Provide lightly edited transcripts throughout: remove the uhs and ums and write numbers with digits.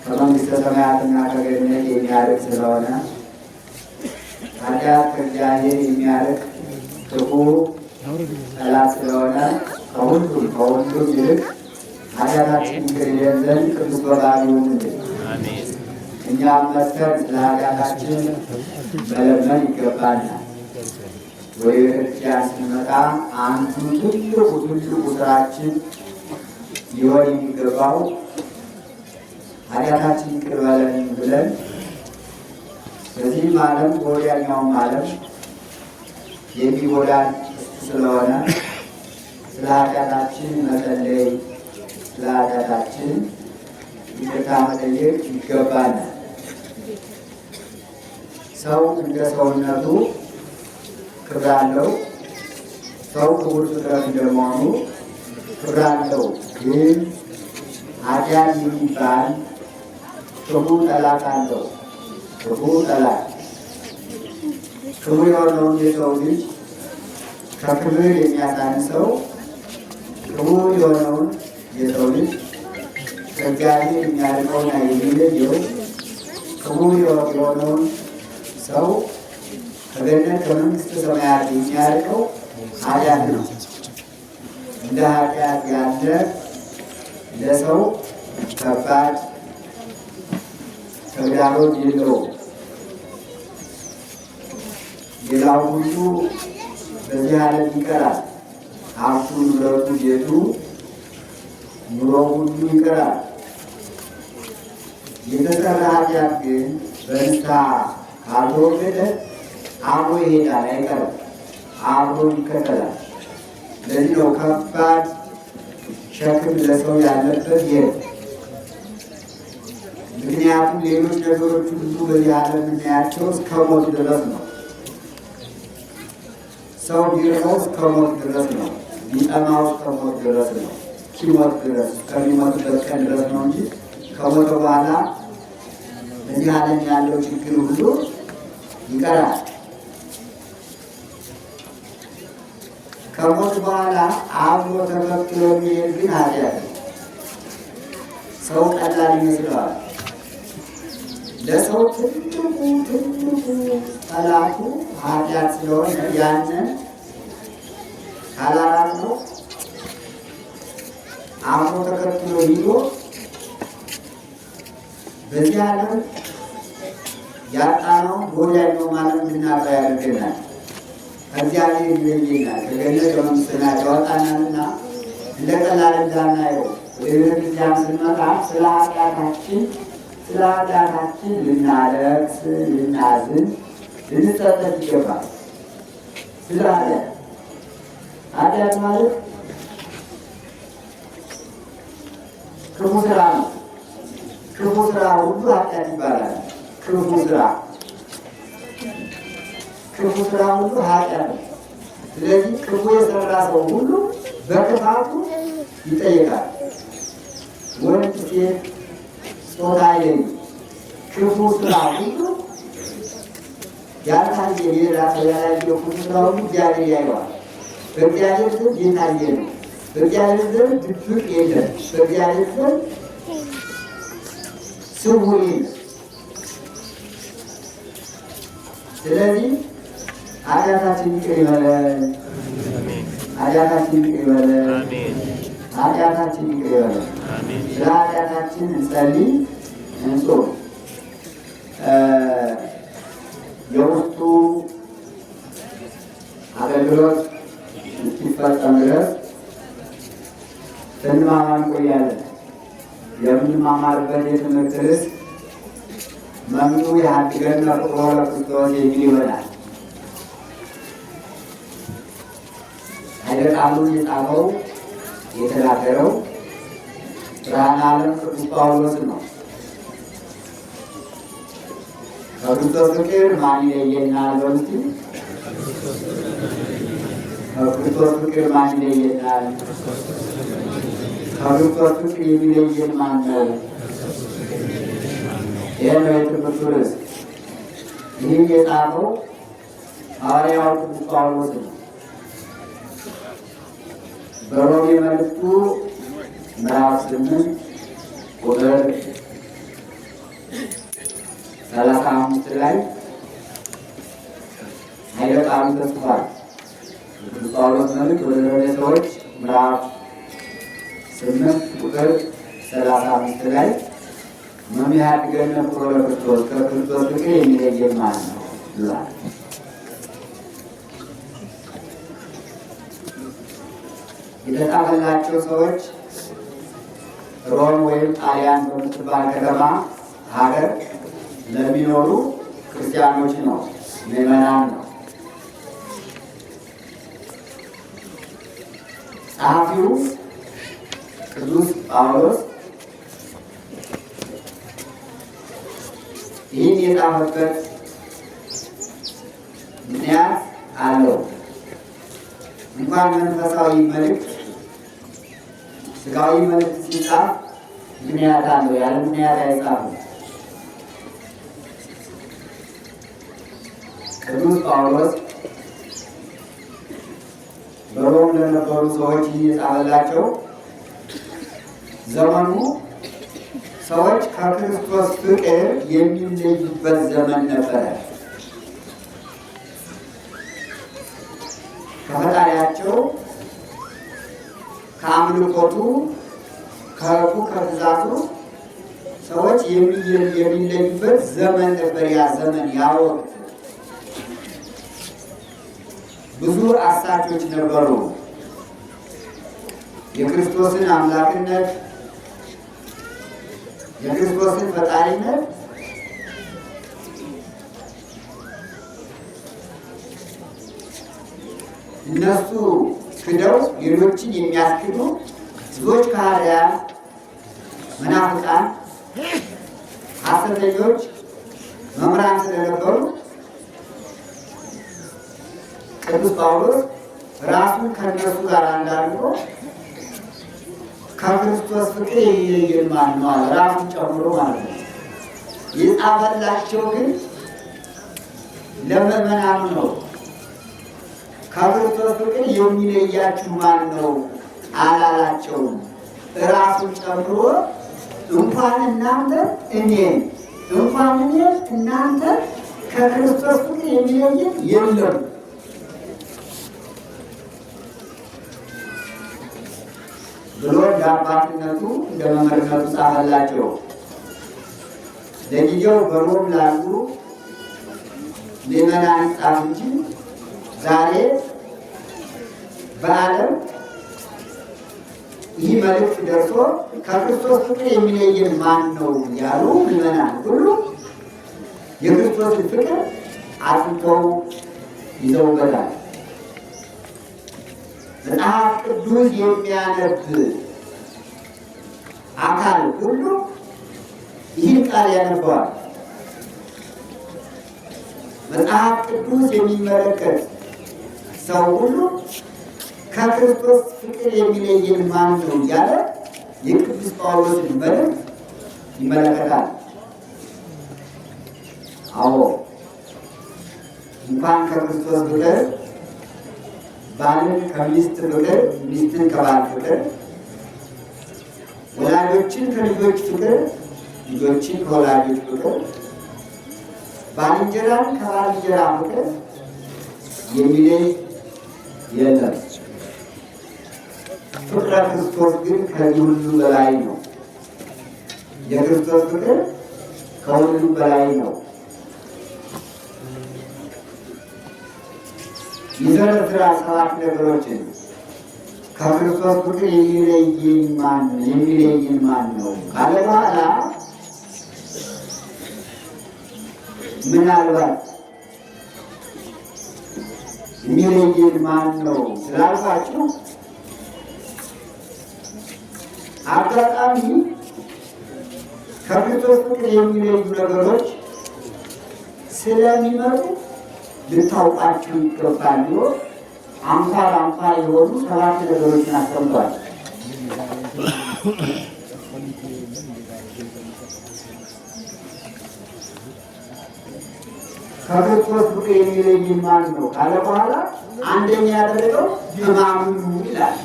ከመንግሥተ ሰማያትና ከገነት የሚያርቅ ስለሆነ ኃጢአት ከእግዚአብሔር የሚያርቅ ክፉ ጠላት ስለሆነ ከሁሉም ይልቅ ኃጢአታችን ይቅር ይለን ዘንድ ቅዱስ በዓሉ ይሁንልን። እኛም መጥተን ስለ ኃጢአታችን መለመን ይገባናል። ወደ ቤተክርስቲያን ስንመጣ አንዱ ትልቁ ስራችን ሊሆን የሚገባው ኃጢአታችን ይቅር በለን ብለን በዚህም ዓለም በወዲያኛውም ዓለም የሚጎዳን ስለሆነ ስለ ኃጢአታችን መጸለይ፣ ስለ ኃጢአታችን ይቅርታ መጠየቅ ይገባናል። ሰው እንደ ሰውነቱ ክብር አለው። ሰው ክቡር ፍጥረት እንደመሆኑ ክብር አለው። ግን ኃጢአት የሚባል ክፉ ጠላት አለው። ክፉ ጠላት ክቡር የሆነውን የሰው ልጅ ከክብር የሚያሳንሰው፣ ክቡር የሆነውን የሰው ልጅ ከእግዚአብሔር የሚያርቀውና የሚለየው፣ ክቡር የሆነውን ሰው ከገነት ከመንግሥተ ሰማያት የሚያርቀው ኃጢአት ነው። እንደ ኃጢአት ያለ ለሰው ከባድ ተግዳሮት የለውም። ሌላው ሁሉ በዚህ ዓለም ይቀራል። ሀብቱ፣ ንብረቱ፣ ቤቱ፣ ኑሮ ሁሉ ይቀራል። የተሰራ ኃጢአት ግን በንስሐ ካልተወገደ አብሮ ይሄዳል፣ አይቀርም፣ አብሮ ይከተላል። ለዚህ ነው ከባድ ሸክም ለሰው ያለበት ይሄ። ምክንያቱም ሌሎች ነገሮች ሁሉ በዚህ ዓለም የምናያቸው እስከ ሞት ድረስ ነው። ሰው ቢርበው እስከ ሞት ድረስ ነው። ቢጠማው እስከ ሞት ድረስ ነው። እስኪሞት ድረስ ከሚሞትበት ቀን ድረስ ነው እንጂ ከሞተ በኋላ በዚህ ዓለም ያለው ችግር ሁሉ ይቀራል። ከሞት በኋላ አብሮ ተከትሎ የሚሄድ ግን ኃጢአት ነው። ሰው ቀላል ይመስለዋል። ለሰው ትልቁ ጠላቱ ኃጢአት ስለሆነ ያንን ካላራት ነው አብሮ ተከትሎ ሂዶ በዚህ ዓለም ያጣነው ወዲያኛው ማለት እንድናጣ ያደርገናል። ከእግዚአብሔር ይለየናል። ከገነት ከመንግሥተ ሰማያት ያወጣናልና እንደ ቀላል እንዳናየው ወደ ቤተክርስቲያን ስንመጣ ስለ ኃጢአታችን ልናለቅስ፣ ልናዝን፣ ልንጸጸት ይገባል። ስለ ኃጢአት ማለት ክፉ ስራ ነው። ክፉ ስራ ሁሉ ኃጢአት ይባላል። ክፉ ስራ ሁሉ ኃጢአት ነው። ስለዚህ ክፉ የሰራ ሰው ሁሉ በክፋቱ ይጠየቃል። ወንድ፣ ሴት፣ ጾታ አይለይም። ክፉ ስራ ሁሉ ያልታየ የራሱ ያላየው ክፉ ስራ ሁሉ እግዚአብሔር ያየዋል። በእግዚአብሔር ዘንድ የታየ ነው። በእግዚአብሔር ዘንድ ድብቅ የለም። በእግዚአብሔር ዘንድ ስውር የለም። ስለዚህ ኃጢአታችን ይቅር ይበለን። ኃጢአታችን ይቅር ይበለን። ኃጢአታችን ይቅር ይበለን። ስለ ኃጢአታችን እንጸልይ፣ እንጾም። የውስጡ አገልግሎት እስኪፈጸም ድረስ ስንማማ እንቆያለን። የምንማማርበት የትምህርት ርዕስ መኑ የሀድገነ ፍቅሮ ለክርስቶስ የሚል ይሆናል። ኃይለ ቃሉን የጻፈው የተናገረው ብርሃነ ዓለም ቅዱስ ጳውሎስ ነው። ከክርስቶስ ፍቅር ማን ይለየናል? በምስቲ ከክርስቶስ ፍቅር ማን ይለየናል? ከክርስቶስ ፍቅር የሚለየን ማን ነው? ይህ ነው የትምህርቱ ርዕስ። ይህም የጻፈው ሐዋርያው ቅዱስ ጳውሎስ ነው። በሮሜ መልእክቱ ምዕራፍ 8 ቁጥር 35 ላይ ኃይለ ቃሉ ተጽፏል። ቅዱስ ጳውሎስ መልእክት ወደ ደብረ ሰዎች ምዕራፍ 8 ቁጥር 35 ላይ መምያት ገነት ፍቅረ ክርስቶስ ከክርስቶስ ፍቅር የሚለየን ማን ነው ይላል። የተጻፈላቸው ሰዎች ሮም ወይም ጣሊያን በምትባል ከተማ ሀገር ለሚኖሩ ክርስቲያኖች ነው፣ ምዕመናን ነው። ጸሐፊው ቅዱስ ጳውሎስ ይህን የጻፈበት ምክንያት አለው። እንኳን መንፈሳዊ መልእክት ስጋዊ መልእክት ሲጻፍ ምክንያት አለው። ያለ ምክንያት አይጻፍም። ቅዱስ ጳውሎስ በሮም ለነበሩ ሰዎች እየጻፈላቸው ዘመኑ ሰዎች ከክርስቶስ ፍቅር የሚለዩበት ዘመን ነበረ። ከፈጣሪያቸው ከአምልኮቱ ከሕጉ ከትእዛዙ ሰዎች የሚለዩበት ዘመን ነበር። ያ ዘመን ያ ወቅት ብዙ አሳቾች ነበሩ። የክርስቶስን አምላክነት የክርስቶስን ፈጣሪነት እነሱ ክደው ሌሎችን የሚያስክዱ ብዙዎች ከሃዲያን፣ መናፍቃን፣ ሐሰተኞች መምህራን ስለነበሩ ቅዱስ ጳውሎስ ራሱን ከእነሱ ጋር እንዳድርጎ ከክርስቶስ ፍቅር የሚለየን ማን ነው አለ። ራሱን ጨምሮ ማለት ነው። የጻፈላቸው ግን ለምዕመናኑ ነው። ከክርስቶስ ፍቅር የሚለያችሁ ማን ነው አላላቸውም። ራሱን ጨምሮ እንኳን እናንተ እኔን እንኳን እኔን እናንተ ከክርስቶስ ፍቅር የሚለየን የለም ብሎ እንደ አባትነቱ እንደ መምህርነቱ ጻፈላቸው። ለጊዜው በሮም ላሉ ምዕመናን ጻፍ እንጂ ዛሬ በዓለም ይህ መልእክት ደርሶ ከክርስቶስ ፍቅር የሚለየን ማን ነው ያሉ ምዕመናን ሁሉ የክርስቶስን ፍቅር አጥንተው ይዘውበታል። መጽሐፍ ቅዱስ የሚያነብ አካል ሁሉ ይህን ቃል ያነበዋል። መጽሐፍ ቅዱስ የሚመለከት ሰው ሁሉ ከክርስቶስ ፍቅር የሚለየን ማን ነው እያለ የቅዱስ ጳውሎስን መልእክት ይመለከታል። አዎ እንኳን ከክርስቶስ ፍቅር ባልን ከሚስት ፍቅር፣ ሚስትን ከባል ፍቅር፣ ወላጆችን ከልጆች ፍቅር፣ ልጆችን ከወላጆች ፍቅር፣ ባልንጀራን ከባልንጀራ ፍቅር የሚለይ የለም። ፍቅረ ክርስቶስ ግን ከዚህ ሁሉ በላይ ነው። የክርስቶስ ፍቅር ከሁሉ በላይ ነው። ይዘረዝራል 7 ነገሮችን። ከክርስቶስ ፍቅር የሚለየን ማን ነው ካለ በኋላ ምናልባት የሚለየን ማን ነው ስላልኳችሁ አጋጣሚ ከክርስቶስ ፍቅር የሚለዩ ነገሮች ስለሚመጡ ልታውቃችሁ ይገባል ብሎ አንኳር የሆኑ 7 ነገሮችን አስቀምጧል። ከክርስቶስ ፍቅር የሚለየን ማን ነው ካለ በኋላ አንደኛ ያደረገው ሕማሙን ይላል።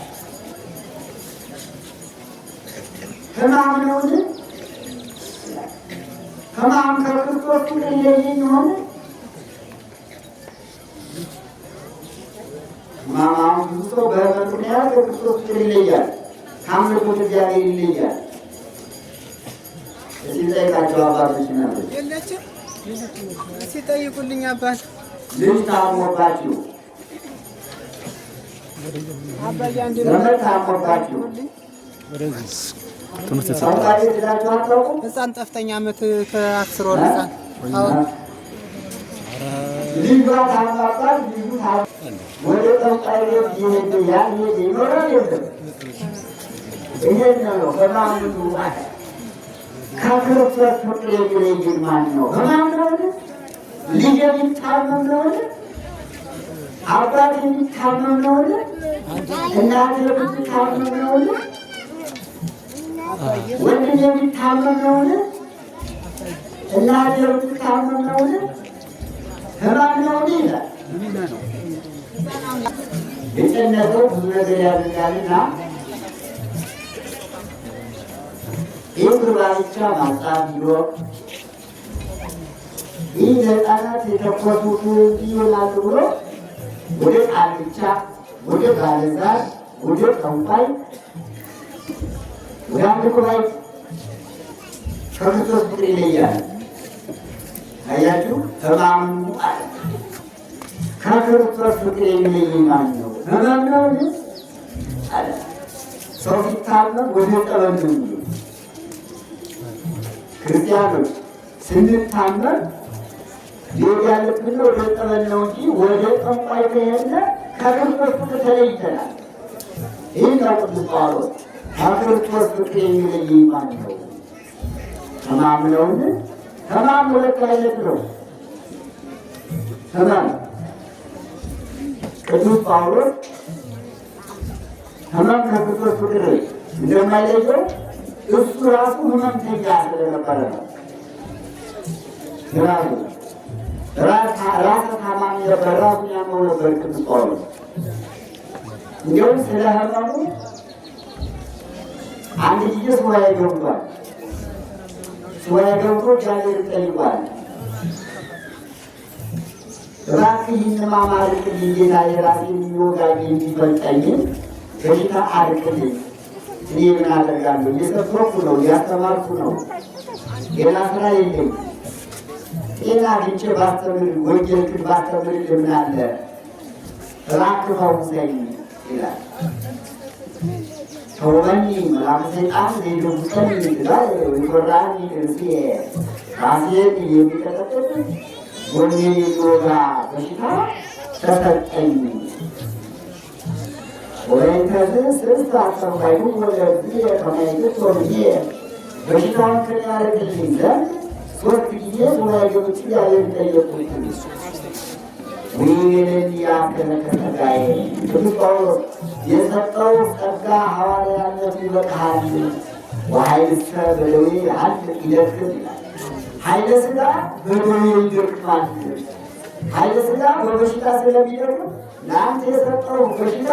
ሕማም ነውን? ሕማም ከክርስቶስ ፍቅር ይለየኝ ሆነ? ሕማም ብዙ ሰው በሕመም ምክንያት ከክርስቶስ ፍቅር ይለያል፣ ከአምልኮተ እግዚአብሔር ይለያል። እስኪ ጠይቃቸው አባቶች ናቸው የለችም። እስኪ ጠይቁልኝ አባት። ልጅ ታሞባችሁ፣ ዘመድ ታሞባችሁ ጠንቋይ ሄዳችሁ አታውቁም? ሕፃን ጠፍተኛ ዓመት ከ10 ወር ሕፃን ልጇ ታማባት፣ ልጁ ወደ ጠንቋይ ቤት ይሄድ ያን ሄድ ይኖራል የለም? ይሄን ነው በማምኑ ከክርስቶስ ፍቅር የሚለየን ማን ነው? ሕማም ነውን? ልጅ የሚታመም ነውን? አባት የሚታመም ነውን? እናት የምትታመም ነውን? ወንድም የሚታመም ነውን? እናት የምትታመም ነውን? ሕማም ነውን ይላል። የጨነቀው ብዙ ነገር ያደርጋልና ይህ ብቻ ማጣት ብሎ ይህ ለሕፃናት የተኮሱት ይሆናሉ ብሎ ወደ ቃልቻ፣ ወደ ባለዛር፣ ወደ ጠንቋይ፣ ወደ አምልኮ ላይ ከክርስቶስ ፍቅር ይለያል። አያችሁ፣ ሕማሙ አለ። ከክርስቶስ ፍቅር የሚለይ ማን ነው? ሕማም ነው አለ። ሰው ሲታመም ወደ ጠበል ነው። ክርስቲያኖች ስንታመም ሊሆን ያለብን ወደ ጠበል ነው እንጂ ወደ ጠንቋይ ከሄድን ከክርስቶስ ፍቅር ተለይተናል። ይህ ነው ቅዱስ ጳውሎስ ከክርስቶስ ፍቅር የሚለይ ማን ነው? ሕማም ነውን? ሕማም ሁለት አይነት ነው። ሕማም ቅዱስ ጳውሎስ ሕማም ከክርስቶስ ፍቅር እንደማይለየው እሱ ራሱ ሕመምተኛ ስለነበረ ነው። ራሱ ታማሚ ነበር፣ ራሱን ያመው ነበር ቅዱስ ጳውሎስ። እንዲሁም ስለ ሕመሙ አንድ ጊዜ ሱባኤ ገብቷል። ሱባኤ ገብቶ እግዚአብሔር ጠይቋል። እባክህ ይህን ሕማም አርቅልኝ ጌታዬ፣ ራሴን የሚወጋኝ የሚፈልጠኝን በሽታ አርቅልኝ። እኔ ምን አደርጋለሁ? እየሰበኩ ነው፣ እያስተማርኩ ነው፣ ሌላ ስራ የለም። ጤና አግኝቼ ባስተምር፣ ወንጌልህን ባስተምር ምን አለ? እባክህ ፈውሰኝ ይላል። ተውበኒ መልአከ ሰይጣን ዘይደጉሰኒ ወይኮራኒ ርእስየ፣ ራሴን የሚቀጠቅጥ ጎኔን የሚወጋ በሽታ ተሰጠኝ። ወይከዚህ ስስት አሰማይሁ ወለዚህ ከማይግት ወብዬ፣ በሽታውን ከኔ ያርቅልኝ ዘንድ 3 ጊዜ ሱባኤ ገብቼ እግዚአብሔርን ጠየቅኩት። ወንጌልን ያከለከተጋዬ ቅዱስ ጳውሎስ የሰጠው ጸጋ ሐዋርያነቱ ይበቃሃል። ወኃይልሰ በደዌ ሀልቅ ይደክም ይላል። ኃይለ ሥጋ በደዌ ይደክማል። ኃይለ ሥጋ በበሽታ ስለሚደክም ለአንተ የሰጠው በሽታ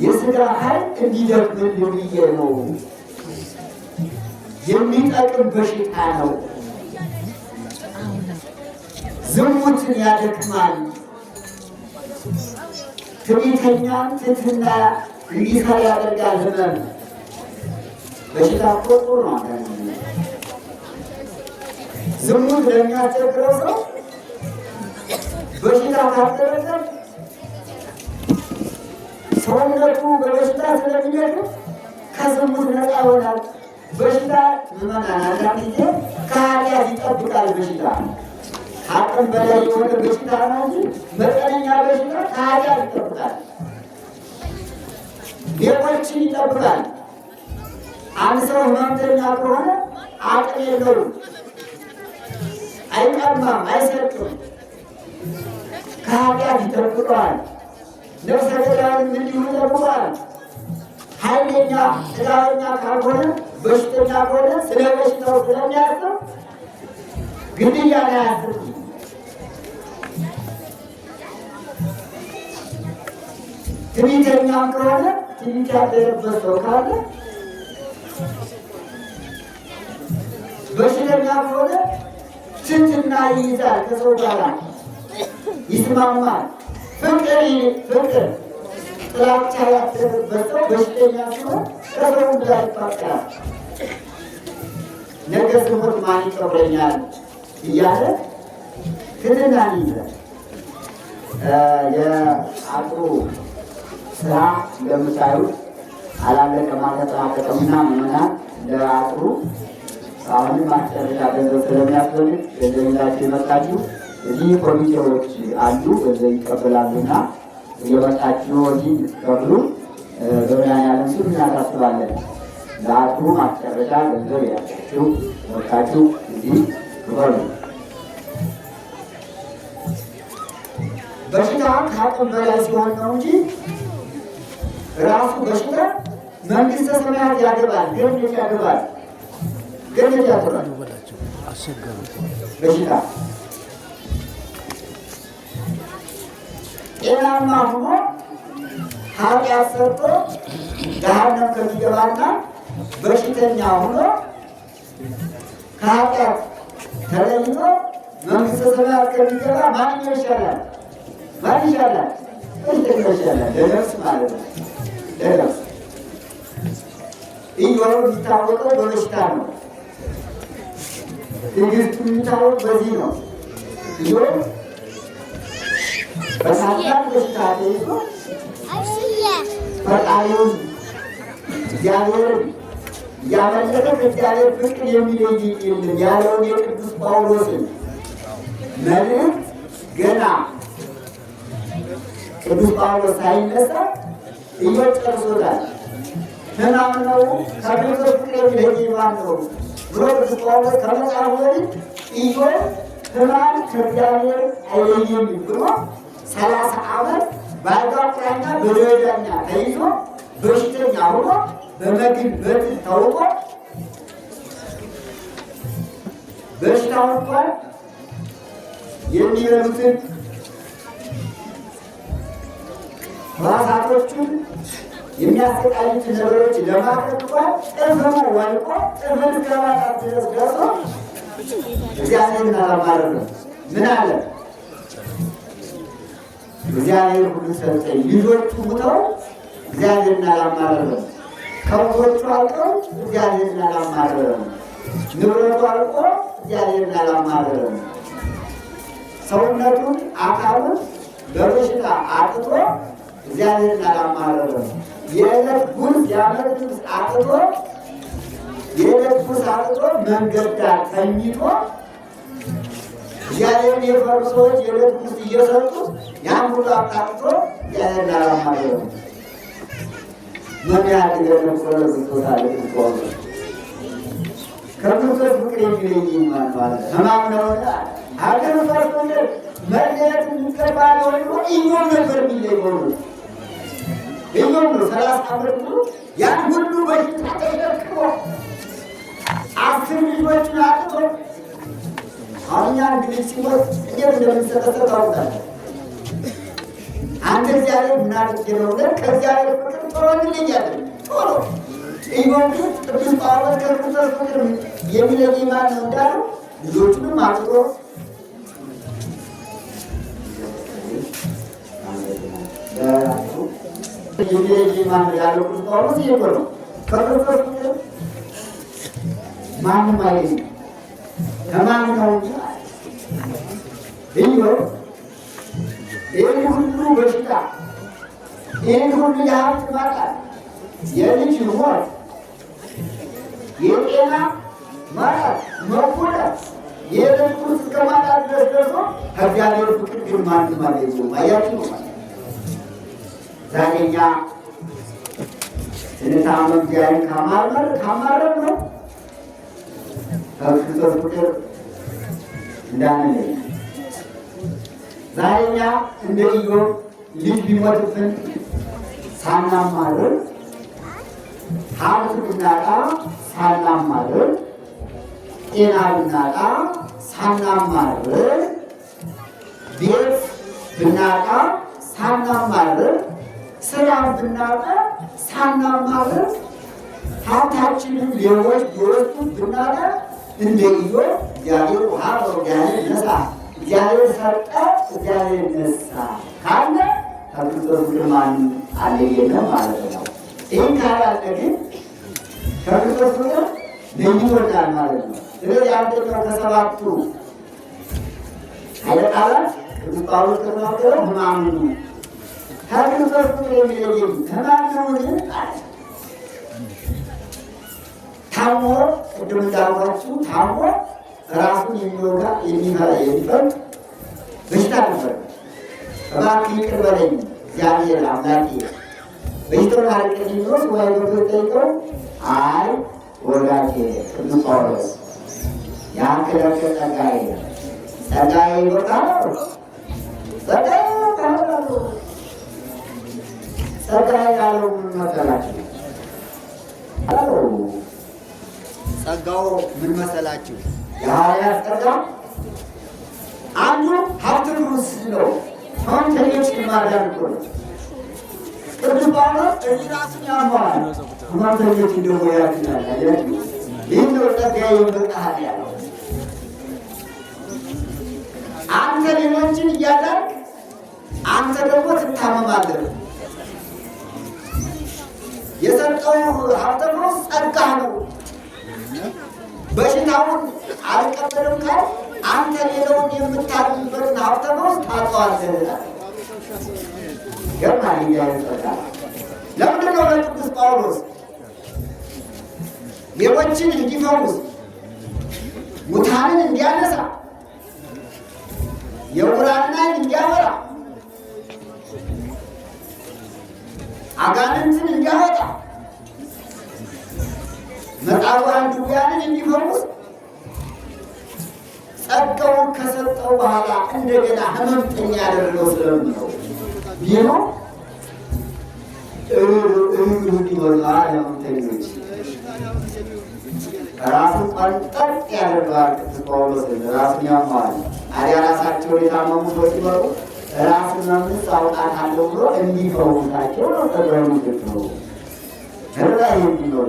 የሥጋ ኃይል እንዲደክምልህ ብዬ ነው። የሚጠቅም በሽታ ነው። ዝሙትን ያደክማል። ትዕቢተኛን ትሕትና እንዲፈራ ያደርጋል። ሕመም በሽታ እኮ ጥሩ ነው። ዝሙት ለሚያስቸግረው ሰው በሽታ ካደረገ ሰውነቱ በበሽታ ስለሚደክም ከዝሙት ነፃ ይሆናል። በሽታ ምመናን አንዳንድ ጊዜ ከኃጢአት ይጠብቃል። በሽታ አቅም በላይ የሆነ በሽታ ነው እንጂ መጠነኛ በሽታ ከኃጢአት ይጠብቃል። ሌቦችን ይጠብቃል። አንድ ሰው ሕመምተኛ ከሆነ አቅም የለውም፣ አይቀማም፣ አይሰርቅም። ከኃጢአት ይጠብቀዋል። ነፍሰ ገዳይም እንዲሁ ይጠብቀዋል። ኃይለኛ ስጋኛ ካልሆነ በሽተኛ ከሆነ ስለ በሽታው ስለሚያስብ ግድያ ላይ አያስብ። ትዕቢተኛም ከሆነ ትዕቢት ያደረበት ሰው ካለ በሽተኛ ከሆነ ትህትና ይይዛል፣ ከሰው ጋር ይስማማል። ፍቅር ጥላቻ ያደረበት ሰው በሽተኛ ሲሆን ከሰው ጋር ይፋቀራል። ነገ ስሞት ማን ይቀብረኛል እያለ ትህትናን ይይዛል። የአጥሩ ስራ እንደምታዩት አላለቀም፣ አልተጠናቀቀምና ምዕመናን ለአጥሩ አሁንም ማስጨረሻ ገንዘብ ስለሚያስፈልግ ገንዘብ ይዛችሁ የመጣችሁ እዚህ ኮሚቴዎች አሉ፣ ገንዘብ ይቀበላሉና እየመጣችሁ ወዲህ እንድትከፍሉ በመድኃኔዓለም ስም እናሳስባለን። ለአጥሩ ማስጨረሻ ገንዘብ ያላችሁ መጣችሁ እዚህ ክፈሉ። በሽታ ከአቅም በላይ ሲሆን ነው እንጂ ራሱ በሽታ መንግስተ ሰማያት ያገባል፣ ገነት ያገባል፣ ገነት ያገባል። በሽታ ጤናማ ሆኖ ኃጢአት ሰርቶ ገሃነም ከሚገባና በሽተኛ ሆኖ ከኃጢአት ተለይቶ መንግስተ ሰማያት ከሚገባ ማንኛው ይሻላል? ማን ይሻላል? ይሻላል። ለነፍስ ማለት ነው። ለነፍስ ኢዮብ የሚታወቀው በበሽታ ነው። ትዕግስቱ የሚታወቅ በዚህ ነው። ኢዮብ በሳታን በሽታ ተይዞ ፈጣሪውን እግዚአብሔርን እያመለከ ከእግዚአብሔር ፍቅር የሚለይ የለም ያለውን የቅዱስ ጳውሎስን መልእክት ገና ቅዱስ ጳውሎስ ሳይነሳ ኢዮብ ጨርሶታል። ሕማም ነው ከክርስቶስ ፍቅር የሚለይ ማን ነው ብሎ ቅዱስ ጳውሎስ ከመጽሐፉ በፊት ኢዮብ ሕማም ከእግዚአብሔር አይለይም ብሎ 30 ዓመት በአልጋ ቁራኛ በደዌ ዳኛ ተይዞ በሽተኛ ሆኖ በምግብ በትር ታውቆ በሽታው እንኳን የሚበሉትን ሕዋሳቶቹን የሚያሰቃዩትን ነገሮች ለማድረግ እንኳን ጥፍሩ ወልቆ ጥፍር እስከ ማጣት ድረስ ደርሶ እግዚአብሔርን አላማረረም። ምን አለ? እግዚአብሔር ሁሉ ሰጠኝ። ልጆቹ ሙተው እግዚአብሔርን አላማረረም። ከብቶቹ አልቀው እግዚአብሔርን አላማረረም። ንብረቱ አልቆ እግዚአብሔርን አላማረረም። ሰውነቱን አካሉን በበሽታ አጥቶ እግዚአብሔርን አላማረረም። የዕለት ጉርስ የዓመት ጉርስ አጥቶ የዕለት ጉርስ አጥቶ መንገድ ዳር ተኝቶ እግዚአብሔርን የፈሩ ሰዎች የዕለት ጉርስ እየሰጡ ያን ሁሉ አጣጥቶ እግዚአብሔርን አላማረረም። ምን ያህል ገለጸለ ዝቶታል ቆሎ ከክርስቶስ ፍቅር የሚለይ ማለት ሕማም ነውና ሀገር ፈርቶ መለየት የሚገባ ነው። ኢዮብ ነበር የሚለየው። ኢዮብ ነው 30 ዓመት ሙሉ ያን ሁሉ በሽታ ተሸክሞ 10 ልጆችን አጥቶ አሁን ያን እንግዲህ ሲሞት እንዴት እንደሚሰጠሰጥ ታውቃለህ። አንተ እግዚአብሔር ምን አድርጌ ነው ከእግዚአብሔር ፍቅር ቶሎ እንለያለን። ቶሎ ኢዮብ ቅዱስ ጳውሎስ ከክርስቶስ ፍቅር የሚለይ ማን ነው እንዳለው ልጆቹንም አጥቶ የሚለይ ማን ያለው ቅዱስ ጳውሎስ ይሄ ነው። ከክርስቶስ ፍቅር ማንም አይለይም። ከማን ነው ኢዮብ ይህን ሁሉ በሽታ ይህን ሁሉ የሀብት ማጣት የልጅ ሞት የጤና ማጣት መጎዳት የዕለት ጉርስ እስከ ማጣት ድረስ ደርሶ ከእግዚአብሔር ፍቅር ግን ማንም አልለየውም። አያችሁ ዛሬ እኛ ስንታመም እግዚአብሔርን ካማረር ነው ከክርስቶስ ፍቅር እንዳንለይ። ዛሬ እኛ እንደ ኢዮብ ልጅ ቢሞትብን ሳናማርር፣ ሀብት ብናጣ ሳናማርር፣ ጤና ብናጣ ሳናማርር፣ ቤት ብናጣ ሳናማርር፣ ስራም ብናጣ ሳናማርር፣ ሀብታችንን ሌቦች ቢወስዱ ብናጣ እንደ ኢዮብ እግዚአብሔር ውሃ እግዚአብሔር ነሳ፣ እግዚአብሔር ሰጠ፣ እግዚአብሔር ነሳ ካለ ከክርስቶስ ፍቅር ማንም አለየንም ማለት ነው። ይህን ካላለ ግን ከክርስቶስ ፍቅር ለይቶናል ማለት ነው። ስለዚህ አንደኛው ከሰባቱ ኃይለ ቃላት ቅዱስ ጳውሎስ ከተናገረው ሕማሙን ከክርስቶስ ፍቅር የሚለየኝ ሕማሙን አለ። ታሞ ቅድም እንዳልኳችሁ ታሞ ራሱን የሚወጋ የሚፈልግ በሽታ ነበር። እባክህ ይቅር በለኝ እግዚአብሔር አምላኬ በሽታውን አልቀኝ ብሎ ጉባኤ ገብቶ ጠይቀው፣ አይ ወዳጄ ቅዱስ ጳውሎስ ያንከለከ ጸጋዬ ይበቃል፣ ጸጋዬ ያለው ምን መሰላችሁ? ጸጋው ምን መሰላችሁ? የሐዋርያት ጸጋ አንዱ ሀብተ ክርስቶስ ነው። ሕመምተኞች ማዳን እኮ ነው። ቅዱስ ጳውሎስ እዚህ ራሱን ያሟል። ሕመምተኞች ደግሞ ያድናል። ይህ ነው ጸጋዬ ይበቃል ያለው። አንተ ሌሎችን እያዳንክ አንተ ደግሞ ትታመማለህ። የሰጠው ሀብተ ክርስቶስ ጸጋ ነው። በሽታውን አልቀበልም ካል አንተ ሌላውን የምታድንበትን ሀብተ ክርስቶስ ታጠዋለህ። ገርማል ጸጋ። ለምንድን ነው በቅዱስ ጳውሎስ ሌሎችን እንዲፈውስ፣ ሙታንን እንዲያነሳ፣ የዕውራንን ዓይን እንዲያበራ፣ አጋንንትን እንዲያወጣ፣ መጻጉዓን ድውያንን እንዲፈውስ ጸጋውን ከሰጠው በኋላ እንደገና ሕመምተኛ ያደረገው ስለምን ነው? ይህ ነው እንዲሆን ሕመምተኞች ራሱን ቆንጠጥ ያደርገዋል። ቅዱስ ጳውሎስ ራሱን ያማዋል። አዲያ ራሳቸውን የታመሙ ሰዎች ሲመጡ ራስን መንግስት አውጣታለሁ ብሎ እንዲፈውሳቸው ነው። ጸጋው ምልክት ነው። ርኅራኄ እንዲኖር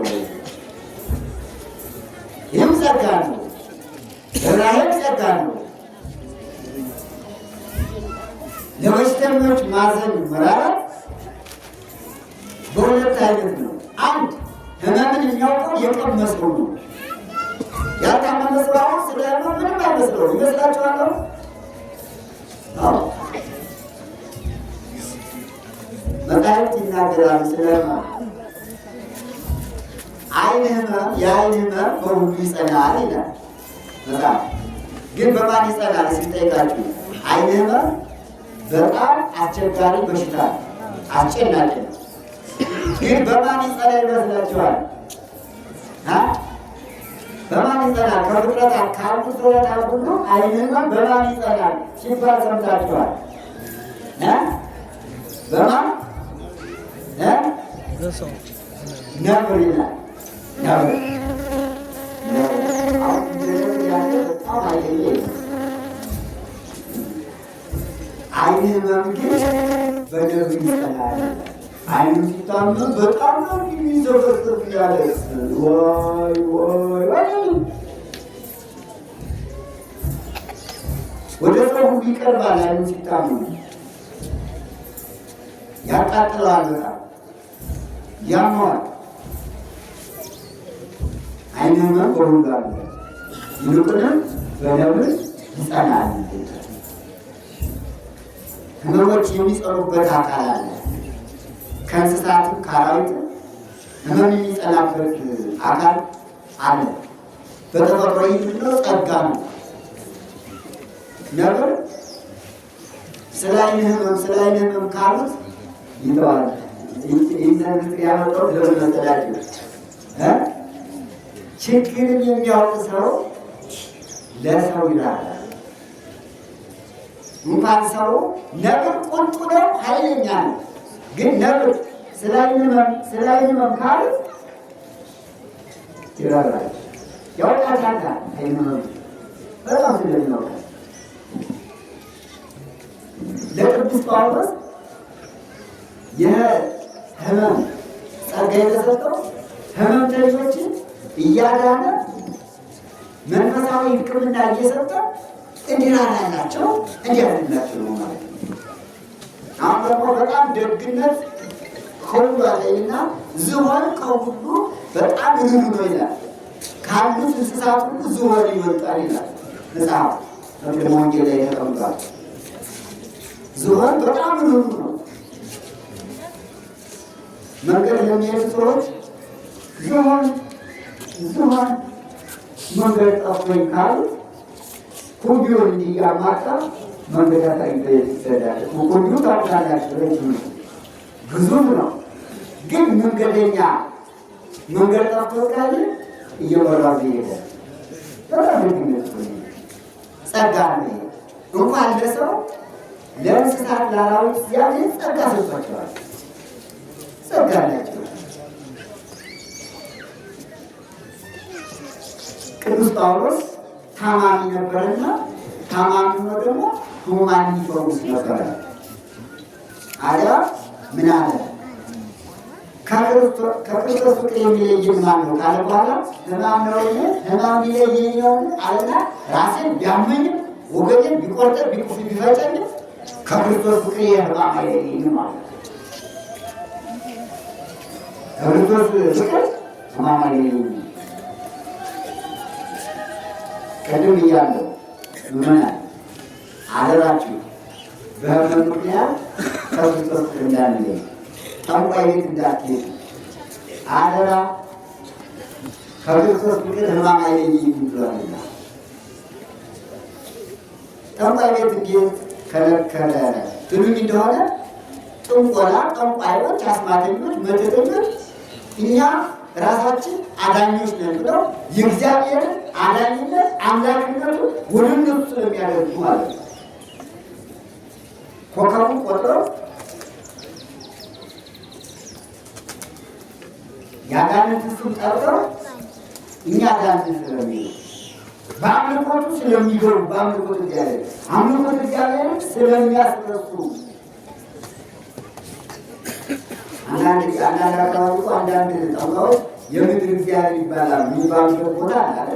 ይህም ጸጋ ነው። ርኅራኄም ጸጋ ነው። ለበሽተኞች ማዘን መራራት በሁለት አይነት ነው። አንድ ሕመምን የሚያውቀው የቀመሰው ነው። ያልታመመ ሰው አሁን ስለ ሕመም ምንም አይመስለውም። ይመስላችኋል? መጻሕፍት ይናገራሉ ስለ ሕመም። ዓይን ሕመም የዓይን ሕመም በሁሉ ይጸናል ይላል መጽሐፍ። ግን በማን ይጸናል ሲጠይቃችሁ፣ ዓይን ሕመም በጣም አስቸጋሪ በሽታ አስጨናቂ ነው። ግን በማን ይጸናል ይመስላችኋል? በማን ይጸናል? ከፍጥረታት ካሉት ፍጥረታት ሁሉ ዓይን ሕመም በማን ይጸናል ሲባል ሰምታችኋል? በማን ነብር ይላል። ነብር በጣም ኃይለኛ ዓይን ሕመም ግን በነብር ይጸናል። ዓይኑ ሲታመም በጣም ነው የሚዘፈዘፍ ያለቅስ። ወይ ወይ ወይ ወደ ሰው ሁሉ ይቀርባል። ዓይኑ ሲታመም ያቃጥለዋል፣ በጣም ያመዋል። ዓይን ሕመም በሁሉ አለ፣ ይልቁንም በነብር ይጸናል። ሕመሞች የሚጸኑበት አካል አለ። ከእንስሳትም ከአራዊትም ሕመም የሚጸናበት አካል አለ። በተፈጥሮ ምንድነው? ጸጋ ነው። ነብር ስለ ዓይን ሕመም ካሉት ይተዋል። ኢንተርኔት ያመጣው ለምን መሰላችሁ? ችግርን የሚያውቅ ሰው ለሰው ይላል። እንኳን ሰው ነብር ቁጡ ነው፣ ኃይለኛ ነው። ግን ነብር ስለ ዓይን ሕመም ካሉት ይራራል፣ ያውቃታል። ዓይን ሕመም በጣም ስለሚያውቅ ለቅዱስ ጳውሎስ የሕመም ጸጋ የተሰጠው ሕመምተኞችን እያዳነ መንፈሳዊ ሕክምና እየሰጠ እንዲራራላቸው እንዲያድላቸው ነው ማለት ነው። አሁን ደግሞ በጣም ደግነት ከሁሉ አለኝና ዝሆን ከሁሉ በጣም ርሩ ነው ይላል። ካሉት እንስሳት ሁሉ ዝሆን ይወጣል ይላል መጽሐፍ በቅድመ ወንጌል ላይ ተቀምጧል። ዝሆን በጣም ርሩ ነው። መንገድ ለሚሄዱ ሰዎች ዝሆን መንገድ ጠፍቶኝ ካሉ ኩቢውን እያማጣ መንገድ አሳይቶ ይሰዳል። ኩቢው ታውቃላችሁ፣ ረጅም ነው፣ ግዙፍ ነው። ግን መንገደኛ መንገድ ጠፍቶ ካለ እየመራው ይሄዳል። በጣም ልዩነት ነው። ጸጋ ነው። እንኳን ለሰው ለእንስሳት ለአራዊት እግዚአብሔር ጸጋ ሰጥቷቸዋል። ጸጋ ናቸው። ቅዱስ ጳውሎስ ታማሚ ነበርና ታማሚ ነው ደግሞ ሕሙማን ይፈውስ ነበረ። አያ ምን አለ? ከክርስቶስ ፍቅር የሚለየን ማን ነው ካለ በኋላ ሕማም ነው ሕማም የሚለየኝ አለና ራሴን ቢያመኝም ወገኔን ቢቆርጠን ቢቁፍ ቢፈጨኝም ከክርስቶስ ፍቅር የሕማም አይለየኝም ማለት ከክርስቶስ ፍቅር ሕማም አይለየኝም። ቅድም እያለሁ ምመናል አደራችሁ በህመም ምክንያት ከክርስቶስ ፍቅር እንዳንለይ፣ ጠንቋይ ቤት እንዳትሄዱ አደራ። ከክርስቶስ ፍቅር ሕማም አይለየኝም ብሏልና ጠንቋይ ቤት እንዴት ከለከለ ትሉኝ እንደሆነ ጥንቆላ፣ ጠንቋዮች፣ አስማተኞች፣ መተተኞች እኛ ራሳችን አዳኞች ነን ብለው የእግዚአብሔርን አዳኝነት አምላክነቱ ወደ እነሱ ስለሚያደርጉ ማለት ነው። ኮከቡን ቆጥረው የአጋንንት ስም ጠርተው እኛ አጋንንት ስለሚሉ በአምልኮቱ ስለሚገቡ በአምልኮት እግዚአብሔር አምልኮት እግዚአብሔርን ስለሚያስረሱ አንዳንድ አካባቢ አንዳንድ ጠንቋዮች የምድር እግዚአብሔር ይባላል የሚባሉበት ቦታ አለ።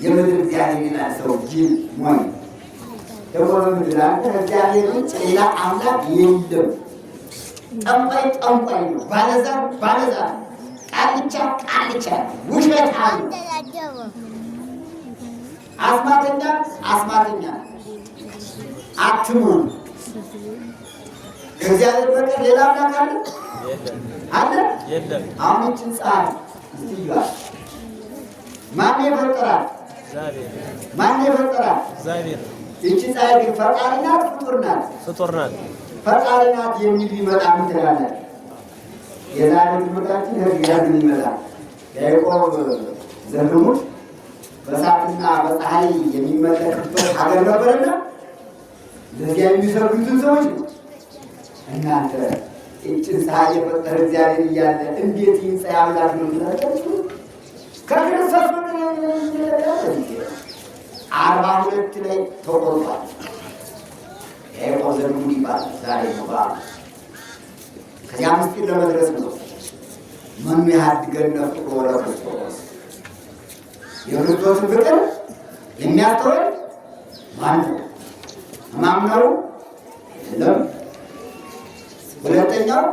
የምድር እግዚአብሔር ይላል ሰው ጅል ሞኝ ደግሞ በምድር አንተ እግዚአብሔር ውጭ ሌላ አምላክ የለም። ጠንቋይ ጠንቋይ ነው፣ ባለዛር ቃልቻ ውሸት አለ። አስማተኛ አትሙን። ከእግዚአብሔር በቀር ሌላ አምላክ አለ አለ የለም። አሁን ይህችን ፀሐይ ይላል ማን የፈጠራት? ማን የፈጠራት? እግዚአብሔር። ይህች ፀሐይ ግን ፈጣሪ ናት ፍጡር ናት? ፈጣሪ ናት የሚል ቢመጣ ምን ትላለህ? የዛሬ ትምህርታችን ህግ ይመጣል። ያዕቆብ ዘርሙት በእሳትና በፀሐይ የሚመለክበት ሀገር ነበርና ለዚያ የሚሰሩትን ሰዎች ነው። እናንተ እችን ፀሐይ የፈጠረ እግዚአብሔር እያለ እንዴት ይህን ፀሐይ አምላክ ነው ትላላችሁ? ከክርስቶስ ፍቅር 42 ላይ ተቆርጧል። ያዕቆብ ዘርሙት ይባላል። ዛሬ ነው በዓሉ። ከዚያ ምስጢር ለመድረስ ነው። መኑ ያድገነ ፍቅሮ ለክርስቶስ። የክርስቶስን ፍቅር የሚያስተውል ማን ነው? ሕማም ነው አይደለም። ሁለተኛው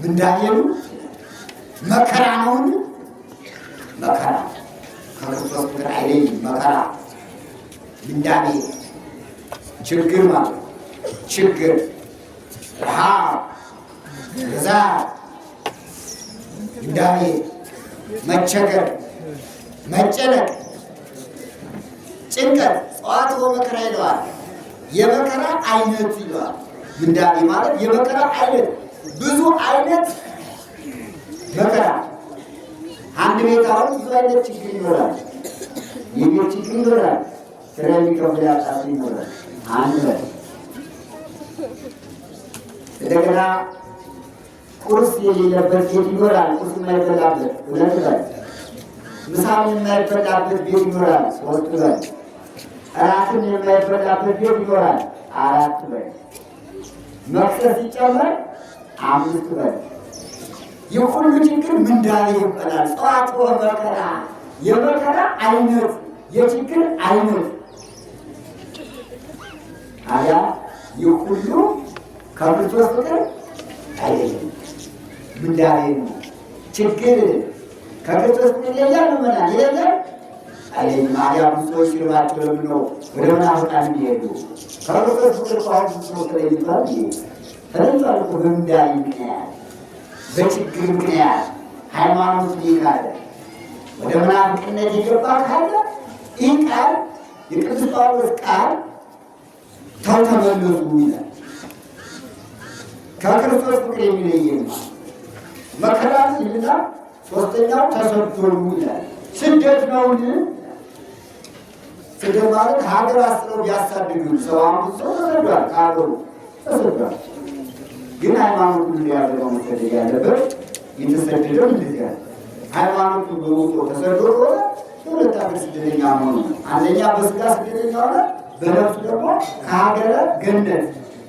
ምንዳሄኑ መከራ ነውን? መከራ ከክርስቶስ ፍቅር አይለይም። መከራ ምንዳቤ ችግር ማለት ችግር ረሃብ ግዛት ምንዳቤ መቸገር መጨነቅ ጭንቀት ጸዋት መከራ ይለዋል። የመከራ አይነት ይለዋል። ምንዳቤ ማለት የመከራ አይነት ብዙ አይነት መከራ። አንድ ቤት አሁን ብዙ አይነት ችግር ይኖራል። የቤት ችግር ይኖራል። ስራ የሚከፍል ያጣት ይኖራል። አንድ እንደገና ቁርስ የሌለበት ቤት ይኖራል። ቁርስ የማይበላበት ሁለት በል። ምሳም የማይበላበት ቤት ይኖራል። ሶስት በል። እራትም የማይበላበት ቤት ይኖራል። አራት በል። መክሰስ ሲጨመር 5 በል። የሁሉ ችግር ምንዳቤ ይባላል። ጸዋት መከራ የመከራ አይነት የችግር አይነት አያ ይህ ሁሉ ከክርስቶስ ፍቅር አይደለም፣ ምንዳሬ ነው። ችግር ከክርስቶስ ፍቅር ይለያል። ምናምን ይለያል አይደለም። አያ ብዙዎች ሲርባቸው ለምን ነው ወደ መናፍቃን የሚሄዱ? ከክርስቶስ ፍቅር ቋንቋ ነው ተለይቷል። ተለይቷል እኮ በምንዳሬ ምክንያት፣ በችግር ምክንያት ሃይማኖት ይካለ ወደ መናፍቅነት የገባ ካለ ይህ ቃል የቅዱስ ጳውሎስ ቃል ተው ተመለሱ ይላል። ከክርስቶስ ፍቅር የሚለየን መከራ ይልና ሶስተኛው ተሰደዱ ይላል። ስደት ነውን? ስደት ማለት ሀገር አስረው ቢያሳድዱ ሰው አምስት ሰው ተሰዷል፣ ከሀገሩ ተሰዷል። ግን ሃይማኖቱን ሊያደረገው መሰደድ ያለበት የተሰደደው እንደዚህ ያለ ሃይማኖቱን በውጦ ተሰዶ ከሆነ ሁለት ሀገር ስደተኛ መሆኑ ነው። አንደኛ በስጋ ስደተኛ ሆነ፣ በነፍሱ ደግሞ ከሀገረ ገነት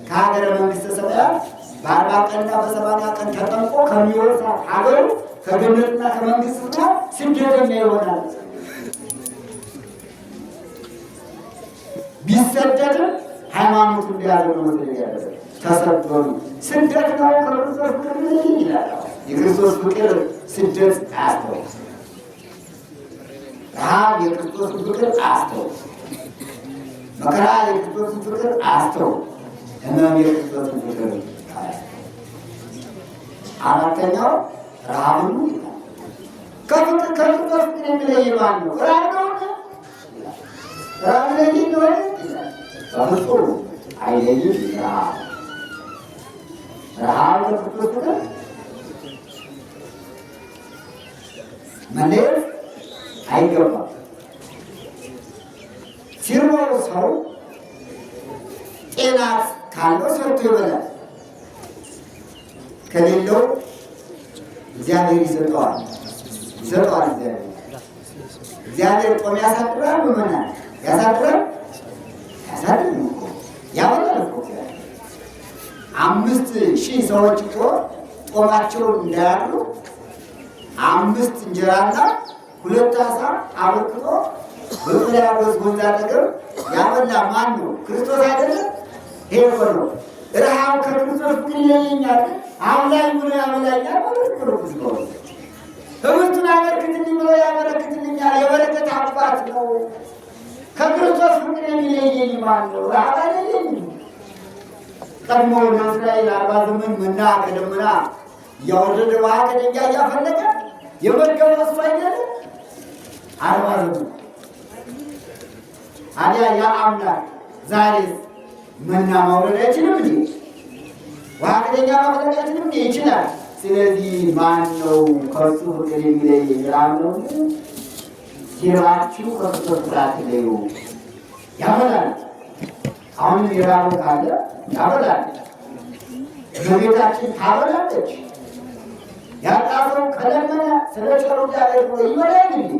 ከሀገረ መንግስተ ሰማያት በ40 ቀንና በ80 ቀን ተጠምቆ ከሚወርሳት ሀገሩ ከገነትና ከመንግስትና ስደተኛ ይሆናል። ቢሰደድም ሃይማኖቱን ሊያደርግ መሰደድ ያለበት ተሰደዱ። ስደት ነው ከክርስቶስ ፍቅር ይላል። የክርስቶስ ፍቅር ስደት አያስተው፣ ረሃብ የክርስቶስ ፍቅር አያስተው፣ መከራ የክርስቶስ ፍቅር አያስተው፣ ህመም የክርስቶስ ፍቅር አያስተው። አራተኛው ረሃብኑ ከፍቅር ከክርስቶስ ፍቅር የሚለይ ማን ነው? ረሃብ ነው። ረሃብ ለይ ነው በፍጹም አይለይም። ረሃብ ከክርስቶስ ፍቅር መለየት አይገባም። ሲርበው ሰው ጤና ካለው ሰርቶ ይበላል፣ ከሌለው እግዚአብሔር ይሰጠዋል። እግዚአብሔር ጦም ያሳድራል። ምመናል ያሳድራል፣ ያሳድር እኮ ያበላል እኮ። 5000 ሰዎች እኮ ጦማቸውን እንዳያሉ 5 እንጀራና 2 ዓሣ አበርክቶ በጥልያኖስ ወንዝ አጠገብ ያበላ ማን ነው? ክርስቶስ አይደለም? ይሄ እኮ ነው ረሃብ ከክርስቶስ ፍቅር ይለየኛል። አምላክ ብሎ ያበላኛል ማለት ነው። ክርስቶስ ህብስቱን አበርክትልኝ ብሎ ያበረክትልኛል። የበረከት አባት ነው። ከክርስቶስ ፍቅር የሚለየኝ ማን ነው? ረሃብ አይለየኝም። ቀድሞ ለእስራኤል 40 ዘመን መና ከደመና እያወረደ ውሃ ከድንጋይ እያፈለቀ የመገበ እሱ አይደለም? 40 ዘመን አዲያ ያ አምላክ ዛሬ መና ማውረድ አይችልም እንዴ? ውሃ ከድንጋይ ማፍለቅ አይችልም እንዴ? ይችላል። ስለዚህ ማን ነው ከእሱ ፍቅር የሚለይ? ረሃብ ነው። ሲርባችሁ ከክርስቶስ ፍቅር አትለዩ። ያበላል። አሁንም የራበ ካለ ያበላል። በቤታችን ታበላለች። ያጣፈው ከለመነ ስለ ቸሩ እግዚአብሔር ብሎ ይበላል እንዴ?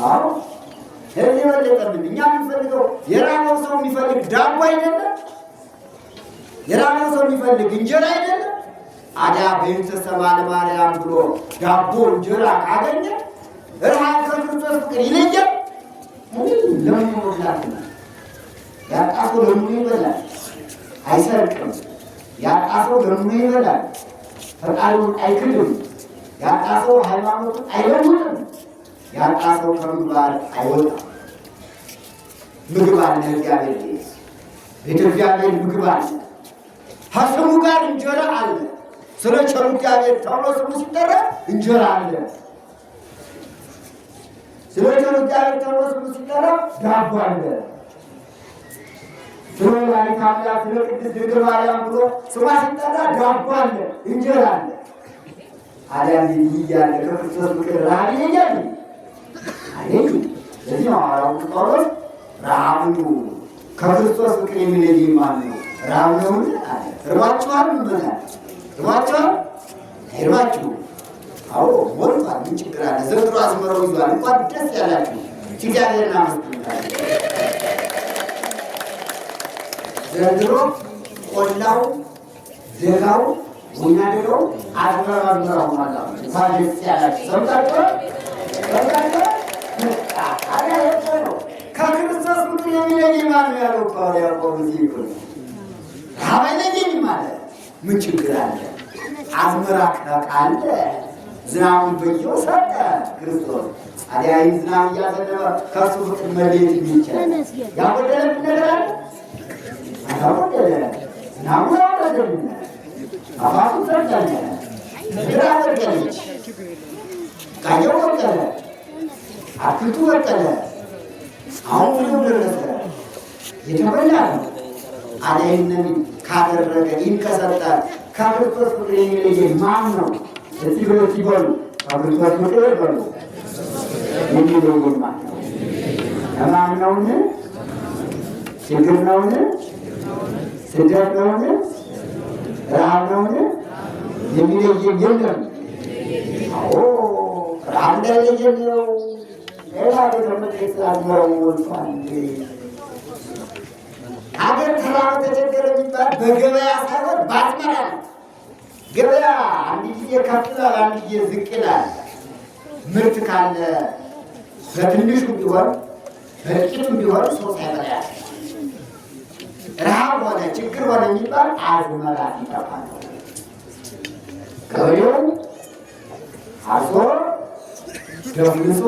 አዎ። ስለዚህ ወለቀምን እኛ የምንፈልገው የራበው ሰው የሚፈልግ ዳቦ አይደለም? የራበው ሰው የሚፈልግ እንጀራ አይደለም? አዲያ በእንተ ሰብአ ለማርያም ብሎ ዳቦ እንጀራ ካገኘ ረሃብ ከክርስቶስ ፍቅር ይለያል? ለምን ይወላል? ያጣፈው ለምን ይበላል? አይሰርቅም። ያጣፈው ለምን ይበላል? ፈቃዱን አይክድም። ያጣፈው ሃይማኖቱን አይለውጥም። ያጣፈው ከምግባር አይወጣም። ምግብ አለ እግዚአብሔር ቤተ እግዚአብሔር ምግብ አለ። ከስሙ ጋር እንጀራ አለ። ስለ ቸሩ እግዚአብሔር ተብሎ ስሙ ሲጠራ እንጀራ አለ። ስለ ቸሩ እግዚአብሔር ተብሎ ስሙ ሲጠራ ዳቦ አለ። ስለ ወላዲተ አምላክ ስለ ቅድስት ድንግል ማርያም ብሎ ስሟ ሲጠራ ዳቦ አለ፣ እንጀራ አለ። አዲያ እንዲህ እያለ ከክርስቶስ ፍቅር ረሃብ ይለያል አይደል? ለዚህ ነው ሐዋርያው ጳውሎስ ረሃቡ ከክርስቶስ ፍቅር የሚለይ ማን ነው? ረሃብ ነው አለ። እርባችኋል? ምን እርባችኋል? አይርባችሁም? አዎ ሞልቷል። ምን ችግር አለ? ዘንድሮ አዝመራው ይዟል። እንኳን ደስ ያላችሁ። እግዚአብሔርን አመስግኑታል። ዘንድሮ ቆላው ደጋው ወይናደጋው አዝመራው ማለት ነው። እንኳን ደስ ያላችሁ። ሰምታችኋል? እዚህ ይሁን ታበለኝ ማለት ምን ችግር አለ? አዝመራ ካለ ዝናቡን በየው ሰጠ ክርስቶስ። ታዲያ ይህ ዝናብ እያዘነበ ከእሱ ፍቅር መለየት የሚቻል ያጎደለ ነገር አለ? አላጎደለ። ዝናቡ ያወረደልን አባቱ ሰጠን፣ ምድር አበቀለች፣ ቃየው በቀለ፣ አትክልቱ በቀለ። አሁን ሁሉ ደረሰ፣ የተበላ ነው። አዳይነን ካደረገ ይህን ከሰጠ ከክርስቶስ ፍቅር የሚለየን ማን ነው? እዚህ ብሎ ሲበሉ ከክርስቶስ ፍቅር በሉ የሚለየን ማን ነው? ሕማም ነውን? ችግር ነውን? ስደት ነውን? ረሃብ ነውን? የሚለየን የለም። አዎ ረሃብ እንዳይለየን ነው። ሌላ ቤተመቅደስ አዝመራው ሞልቷል። ሀገር ተራበ ተቸገረ የሚባል በገበያ ሳይሆን በአዝመራ ነው። ገበያ አንድ ጊዜ ከፍ ይላል፣ አንድ ጊዜ ዝቅ ይላል። ምርት ካለ በትንሹ ቢሆን በጥቂቱ ቢሆን ሰው ሳይበላ ረሃብ ሆነ ችግር ሆነ የሚባል አዝመራ ሲጠፋ ነው። ገበሬው አርሶ ደምሶ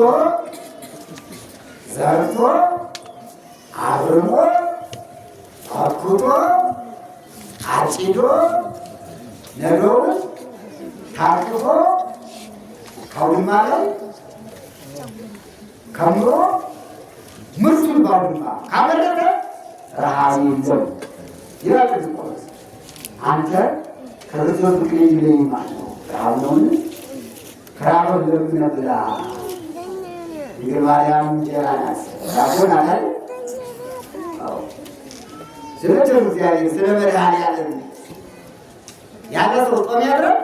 ዘርቶ አርሞ አኩቶ አጭዶ ነገሩን ታቅፎ ከአውድማ ላይ ከምሮ ምርቱን ባውድማ ካመረተ ረሃብ የለም ይላል ቅዱስ። አንተ ከክርስቶስ ፍቅር የሚለይ ማለት ነው። ረሃብ ነውን? ከራበህ ለምነህ ብላ። ድንግል ማርያም እንጀራ ናት፣ ዳቦ ናት አይደል? ስለ ቸሩ እግዚአብሔር ስለ መድኃኒዓለም ያለ ሰው ጾም ያድራል?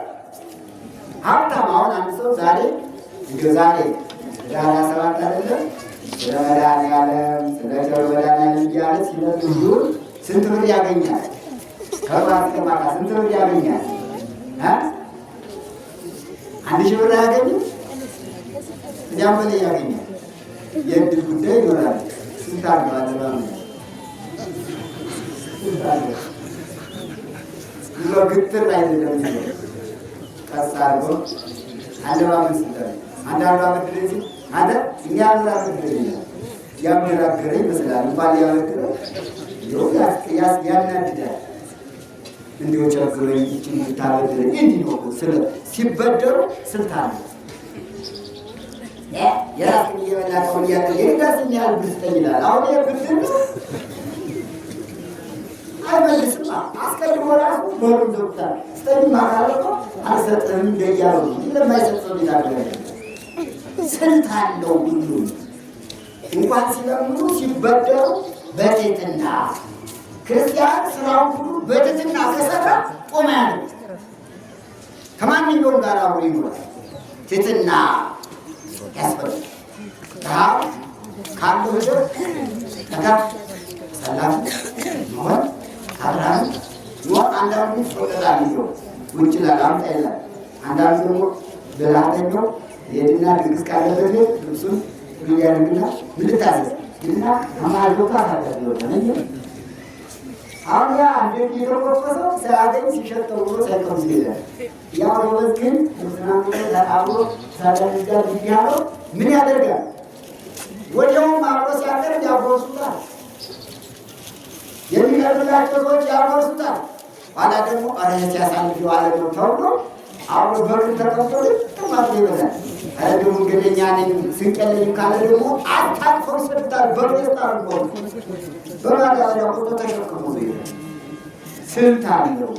ሀብታም አሁን አንድ ሰው ዛሬ ዛሬ ሰባት አይደለም ስለ መድኃኒዓለም ስለ ቸሩ መድኃኒዓለም እያለ ሲለምኑ ስንት ብር ያገኛል? ከባት ከማታ ስንት ብር ያገኛል? 1000 ብር ያገኛል? እዚያም በላይ ያገኛል። የእድል ጉዳይ ይኖራል። ስንት አለ ግትር አይደለም። ቀስ አድርጎ አለባበስ ይላል። አንዳንዱ አበድረኝ አንተ እኛ አበድረኝ ያመራገረ ይመስላል። እንኳን ያበድረው ያናድዳል። እንዲሁ ቸግሮኝ ይህችን ብታበድረኝ እንዲህ ነው ስለ ሲበደሩ ስልጣን የራስን እየበላቸውን እያደረገ የጋስን ያህል ብስጠኝ ይላል። አሁን የብድር አይመልስም። አስቀድሞ ራሱ በሩን ዘግቷል። ስጠኝ ማካለቆ አልሰጥህም እንደያሉ ለማይሰጠው ይታገለ ስልት አለው። ሁሉም እንኳን ሲለምኑ ሲበደሩ በትህትና ክርስቲያን ስራውን ሁሉ በትህትና ከሰራ ቆመ ያለ ከማንኛውም ጋር አብሮ ይኖራል። ትህትና ያስፈልጋል። ረሃብ ካለው ህዝብ ተካፍ ሰላም መሆን አብርሃም ይሆን አንዳንዱ ሶጠላ ይዞ ውጭ ላምጣ ይላል። አንዳንዱ ደግሞ በላተኛው የድና ድግስ ካለበት ልብሱን ያደርግና ምልታዘዝ እና አማልቶታ ታደርገው አሁን ያ እንዴት ይሮቆሰው ሳያገኝ ሲሸጠው ብሎ ሳይቀምስ ይላል። ያ ወዝ ግን ሙስናም ተጣብሮ ሳደርጋ ቢያለው ምን ያደርጋል? ወዲያውም አብሮ ሲያቀርብ ያጎርሱታል። የሚቀርብላቸው ሰዎች ያጎርሱታል። ኋላ ደግሞ አረስ ያሳልፈው አለ ነው ተብሎ አብሮ በርን ተቀበሉ ተማት ይበላል። ደግሞ ገደኛ ነኝ ስንቀልኝ ካለ ደግሞ አጣጥፈው ይሰጣል። በሬስታር ነው በማዳበሪያ ቁጥር ተሸክሞ ነው። ስልት አለው።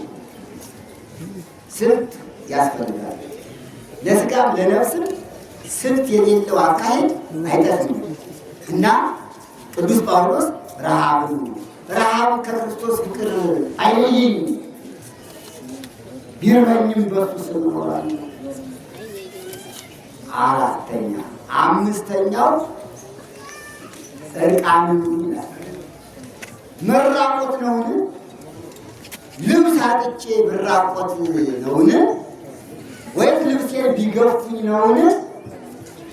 ስልት ያስፈልጋል። ለስጋም ለነፍስም ስልት የሌለው አካሄድ አይጠቅምም እና ቅዱስ ጳውሎስ ረሃብ ከክርስቶስ ፍቅር አይለይም፣ ቢርበኝም በሱ ስም እኖራለሁ። አራተኛ አምስተኛው እርቃንን ይላል። መራቆት ነውን? ልብስ አጥቼ ብራቆት ነውን? ወይም ልብሴን ቢገፉኝ ነውን?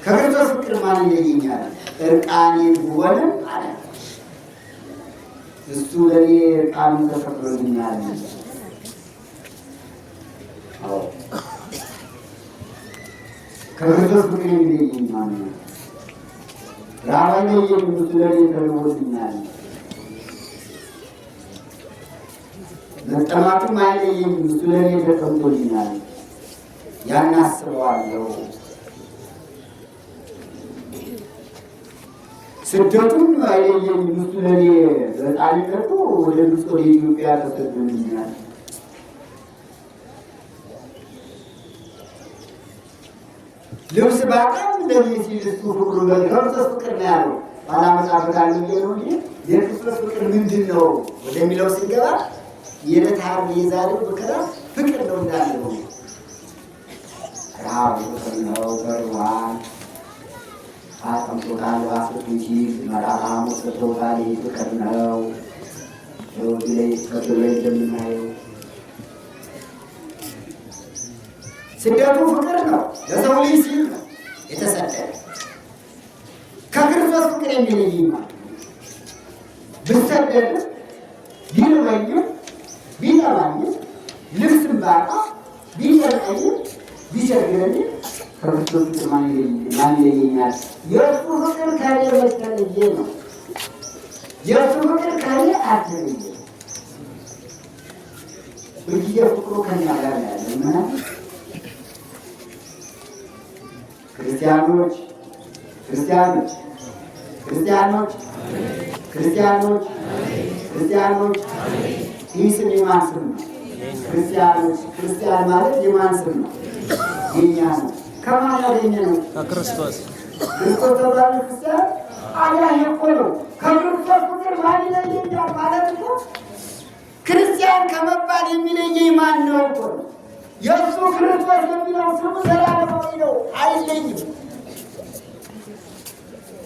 ከክርስቶስ ፍቅር ማን ይለየኛል? እርቃኔን ብሆንም አለ እሱ ለእኔ ቃሉን ተቀብሎልኛል። ከክርስቶስ ፍቅር የሚለየኝ ማን ነው? ራብ አይለየኝም፣ እሱ ለእኔ ተርቦልኛል። መጠማቱም አይለየኝም፣ እሱ ለእኔ ተቀምጦልኛል። ያን አስበዋለሁ። ስደቱም አይለየኝም፣ እሱ ለእኔ በጣሊቀቱ ወደ ግብፅ ወደ ኢትዮጵያ ተሰዶልኛል። ልብስ ባጣም እንደዚህ ሲል እሱ ፍቅሩ በክርስቶስ ፍቅር ነው ያለው። ባላመጣበታል ነው እንጂ የክርስቶስ ፍቅር ምንድን ነው ወደሚለው ስንገባ የዕለት ዓርብ የዛሬው መከራ ፍቅር ነው እንዳለው ራብ ፍቅር ነው። በርዋን አጠምቶታል ባስቱጂ መራራሙ ሰጥቶታል። ይህ ፍቅር ነው። ወዲ ላይ ከፍሎ እንደምናየው ስደቱ ፍቅር ነው። ለሰው ልጅ ሲል ነው የተሰደደ። ከክርስቶስ ፍቅር የሚለይ ማለት ብሰደድ ቢርበኝም ቢጠማኝም ልብስም ባጣ ቢጨንቀኝም ቢቸግረኝም ከክርስቶስ ፍቅር ማን ይለየኛል? የእሱ ፍቅር ከኔ በተለየ ነው። የእሱ ፍቅር ከኔ አትለየ። ሁልጊዜ ፍቅሩ ከኛ ጋር ያለ ምናምን ክርስቲያኖች ክርስቲያኖች ክርስቲያኖች ክርስቲያኖች ክርስቲያኖች ይህ ስም የማን ስም ነው? ክርስቲያኖች ክርስቲያን ማለት የማን ስም ነው? የኛ ነው። ከማን ያገኘ ነው? ከክርስቶስ። ክርስቶስ ተባለ ክርስቲያን አላህ እኮ ነው። ከክርስቶስ ፍቅር ማን ይለየኛል ማለት ነው። ክርስቲያን ከመባል የሚለየኝ ማን ነው እኮ ነው። የእሱ ክርስቶስ የሚለው ስሙ ዘላለማዊ ነው፣ አይለይም።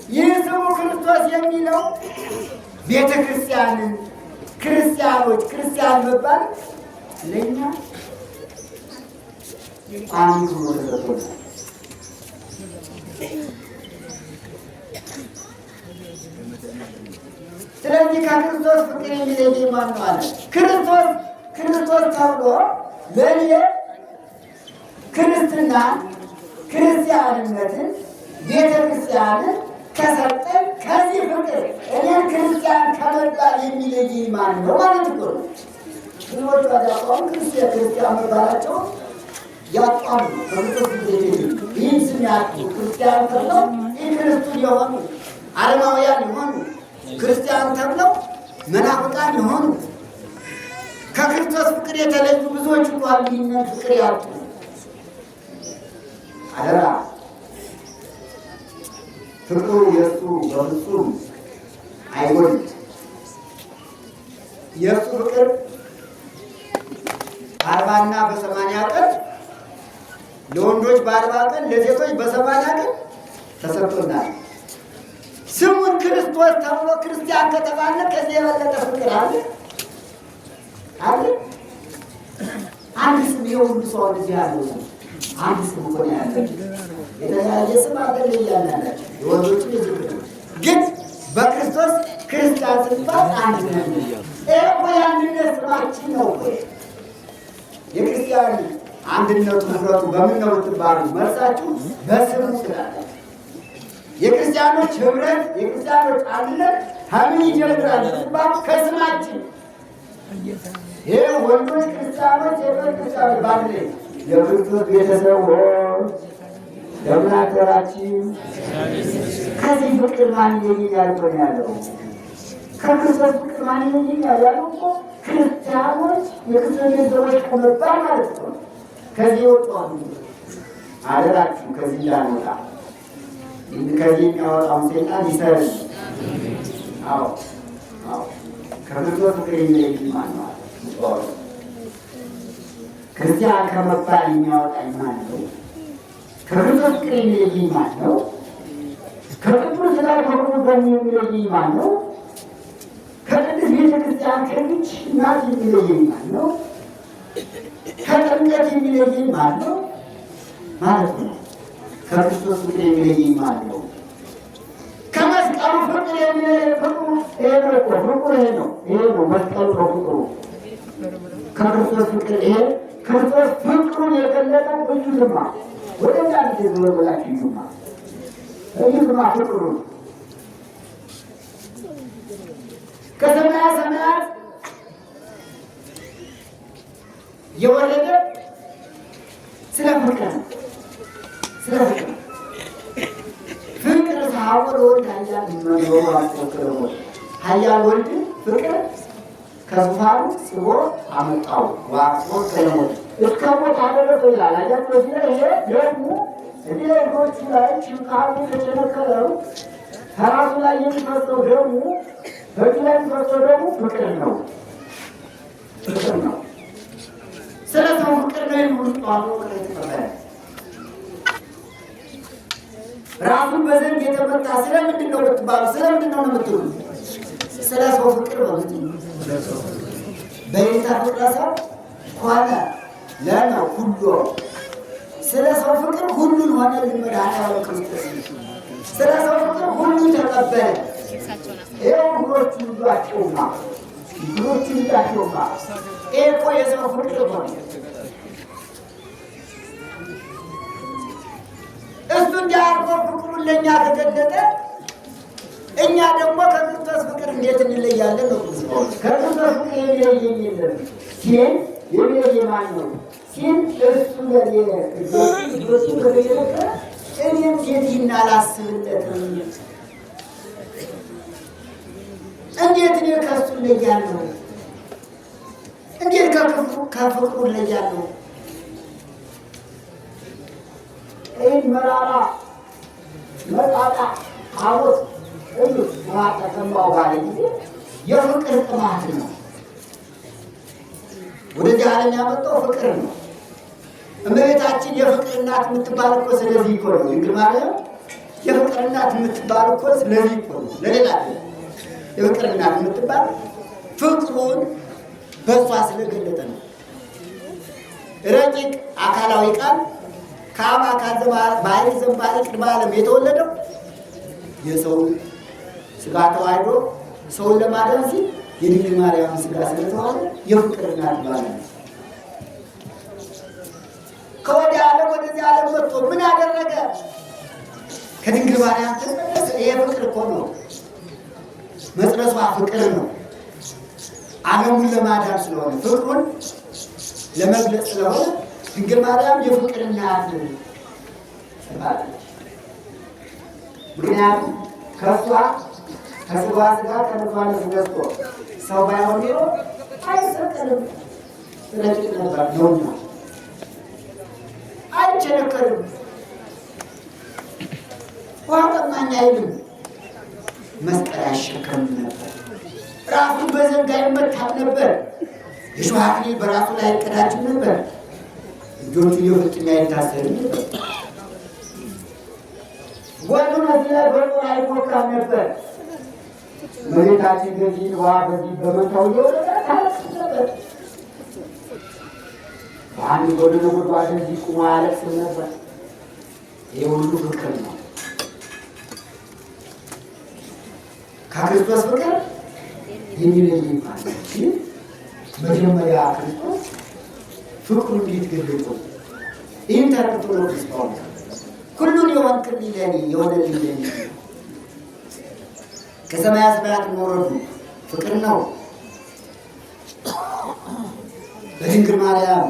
ይህ ስሙ ክርስቶስ የሚለው ቤተ ክርስቲያንን ክርስቲያኖች ክርስቲያን መባል ለእኛ አንዱ ተሰጥቶናል። ስለዚህ ከክርስቶስ ፍቅር የሚለየኝ ማን ነው አለ። ክርስቶስ ተብሎ ለእኔ ክርስትና ክርስቲያንነትን ቤተ ክርስቲያንን ከሰጠን ከዚህ ፍቅር እኔን ክርስቲያን ከመባል የሚለየኝ ማን ነው ማለት እኮ ነው። ብዙዎች ያቋሙ ክርስቲያን መባላቸው ያቋሙ ከክርስቶስ ፍቅር ይህን ስም ያጡ ክርስቲያን ተብለው ይህ ክርስቱን የሆኑ ዓለማውያን የሆኑ ክርስቲያን ተብለው መናፍቃን የሆኑ ከክርስቶስ ፍቅር የተለዩ ብዙዎች እንኳን ይህንን ፍቅር ያጡ አደራ ፍቅሩ የእሱ በፍጹም አይጎድም። የእሱ ፍቅር 40 እና 80 ቀን ለወንዶች 40 ቀን ለሴቶች በ80 ቀን ተሰጥቶናል። ስሙን ክርስቶስ ተብሎ ክርስቲያን ከተባለ ከዚህ የበለጠ ፍቅር አለ አለ? አንድ ስም የሁሉ ሰው እዚህ ያለው አንድ ስም እኮ ነው ያለው። የተለያየ ስም አለ ያላችሁ የወንዶች ግን በክርስቶስ ክርስቲያን ሲባል አንድ ነው። እኮ ያንነት ስማችን ነው እኮ የክርስቲያን አንድነቱ ህብረቱ በምን ነው ትባሉ? መልሳችሁ በስሙ ስላለ የክርስቲያኖች ህብረት የክርስቲያኖች አንድነት ከምን ይጀምራል ሲባል ከስማችን። ይሄ ወንዶች ክርስቲያኖች የወንዶች ክርስቲያኖች ባንዴ የክርስቶስ ቤተሰቦች ለምን አደራችሁ? ከዚህ ፍቅር ማን ይለየኛል እኮ ነው ያለው። ከክርስቶስ ፍቅር ማን ይለየኛል ያለው እኮ ክርስቲያኖች የክርስቶስ ቤተሰቦች ከመባል ማለት ነው። ከዚህ ወጣው አደራችሁ ከዚህ እንዳንወጣ ከዚህ የሚያወጣውን ሰይጣን ይሰራል። አዎ ከክርስቶስ ፍቅር የሚለየኝ ማን ነው? ክርስቲያን ከመባል የሚያወጣኝ ማን ነው? ከክርስቶስ ፍቅር የሚለየኝ ማን ነው? ከቅዱስ ላይ ከሁሉ በሚ የሚለየኝ ማን ነው? ከቅዱስ ቤተክርስቲያን ከልጅ እናት የሚለየኝ ማን ነው? ከጥምቀት የሚለየኝ ማን ነው ማለት ነው? ከክርስቶስ ፍቅር የሚለየኝ ማን ነው? ከመስቀሉ ፍቅር ነው እኮ ፍቅሩ ይሄ ነው። ይሄ ነው መስቀሉ ነው ፍቅሩ ከክርስቶስ ፍቅር። ይሄ ክርስቶስ ፍቅሩን የገለጠው እዩትማ፣ ወደ ዛሬ ዝም ብላችሁ እዩማ፣ እዩትማ ፍቅሩን ከሰማያ ሰማያት የወረደ ስለ ፍቅር ነው። ስለ ፍቅር ፍቅር ሳወር ወልድ ኃያል መኖሩ አስፈቅረው ኃያል ወልድ ፍቅር ከዙፋኑ ስቦ አመጣው ዋቆ ከለሞት እስከ ሞት አደረሰው ይላል። አያቸው ሲለ ይሄ ደግሞ እዚህ እግሮቹ ላይ ችንካሩ ተቸነከረው ከራሱ ላይ የሚፈሰው ደግሞ በእጁ ላይ የሚፈሰው ደግሞ ፍቅር ነው። ፍቅር ነው። ስለ ሰው ፍቅር ነው የሚውጣው ከተፈጠረ ራሱን በዘንድ የተመታ ስለምንድን ነው የምትባሉ? ስለምንድን ነው የምትሉ? ስለ ሰው ፍቅር ነው። በይታ ፍቅር ሰው ሆነ ለና ሁሉ ስለ ሰው ፍቅር ሁሉን ሆነ ለመድኃኒዓለም ክርስቶስ ስለ ሰው ፍቅር ሁሉን ተቀበለ። ይኸው ሁሎቹ ይዟቸውማ ይሄ እኮ የሰው ፍቅር ሆነ። እሱ እንዲያርጎ ፍቅሩን ለእኛ ተገለጠ። እኛ ደግሞ ከክርስቶስ ፍቅር እንዴት እንለያለን ነው? ከክርስቶስ ፍቅር የሚለየኝ የለም ሲል የሚለየ ማን ነው ሲል እሱ ለእሱ ከተገለጠ እኔም ሴት ይናላስብለትም እንዴት እኔ ከእሱ እለያለሁ? እንዴት ከፍቅሩ እለያለሁ? ይህን መራራ መጣጣ አቦት እዩ ተሰማው ባለ ጊዜ የፍቅር ጥማት ነው። ወደዚህ ዓለም ያመጣው ፍቅር ነው። እመቤታችን የፍቅር እናት የምትባል እኮ ስለዚህ እኮ ነው። ድንግል ማርያም የፍቅር እናት የምትባል እኮ ስለዚህ እኮ ነው። ለሌላ የፍቅር እናት የምትባል ፍቅሩን በእሷ ስለገለጠ ነው። ረቂቅ አካላዊ ቃል ከአብ አካል ባህሪ ዘንባሪ ቅድመ ዓለም የተወለደው የሰው ስጋ ተዋህዶ ሰውን ለማዳን ሲል የድንግል ማርያም ስጋ ስለተዋህደ የፍቅር እናት ማለት ነው። ከወዲህ ዓለም ወደዚህ ዓለም መጥቶ ምን ያደረገ? ከድንግል ማርያም ተጸነሰ። ይሄ ፍቅር እኮ ነው። መጽነሷ ፍቅር ነው። ዓለሙን ለማዳን ስለሆነ ፍቅሩን ለመግለጽ ስለሆነ ድንግል ማርያም የፍቅር እናት ትባላለች። ምክንያቱም ከእሷ ከስጋ ስጋ ከነሷ ነፍስ ነስቶ ሰው ባይሆን ኖሮ አይሰቀልም። ረቂቅ ነበር ነውና አይቸነከርም። ውሃ ጠማኝ አይልም። መስቀል አይሸከምም ነበር። ራሱን በዘንግ አይመታም ነበር። የሾህ አክሊል በራሱ ላይ አይቀዳጅም ነበር። እጆቹ የፍጥኛ አይታሰርም ነበር። ወንዱን እዚህ ላይ በጦር አይፎካም ነበር። መሬታችን ገዢ ውሃ በዚህ በመታው እየወረደ ታለቅስ ነበር። በአንድ ጎድነ ጉድጓድ እዚህ ቁሞ አያለቅስም ነበር። ይህ ሁሉ ፍቅር ነው። ከክርስቶስ ፍቅር የሚለይ ይባላል። መጀመሪያ ክርስቶስ ፍቅሩ እንዴት ገለጦ ይህን ተረድቶ ነው ክርስቶስ ሁሉን የሆንክልኝ ለእኔ የሆነልኝ ለእኔ ከሰማያ ሰማያት መውረዱ ፍቅር ነው። በድንግል ማርያም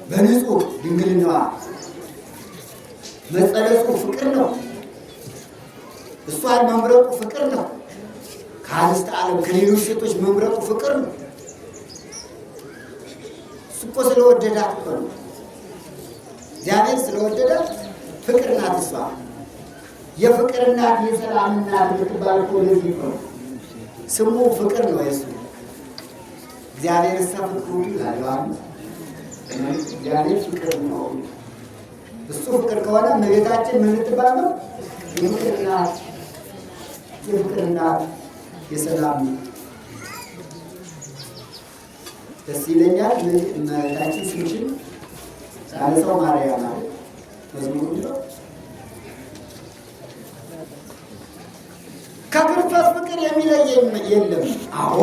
በንጹህ ድንግልናዋ መጸለጹ ፍቅር ነው። እሷን መምረጡ ፍቅር ነው። ከአንስተ ዓለም ከሌሎች ሴቶች መምረጡ ፍቅር ነው። እሱ እኮ ስለወደዳት እኮ ነው። እግዚአብሔር ስለወደዳት ፍቅር ናት። እሷ የፍቅር እናት የሰላም እናት የምትባል እኮ ለዚህ ነው። ስሙ ፍቅር ነው የእሱ። እግዚአብሔር ፍቅሩ ይላል ዮሐንስ። እግዚአብሔር ፍቅር ነው። እሱ ፍቅር ከሆነ እመቤታችን ምን ልትባል ነው? የፍቅር እናት፣ የፍቅር እናት፣ የሰላም ደስ ይለኛል። እመቤታችን ስምሽን ሳነሳው ማርያም ማለት መዝሙሩ ነው። ከክርስቶስ ፍቅር የሚለየኝ የለም። አዎ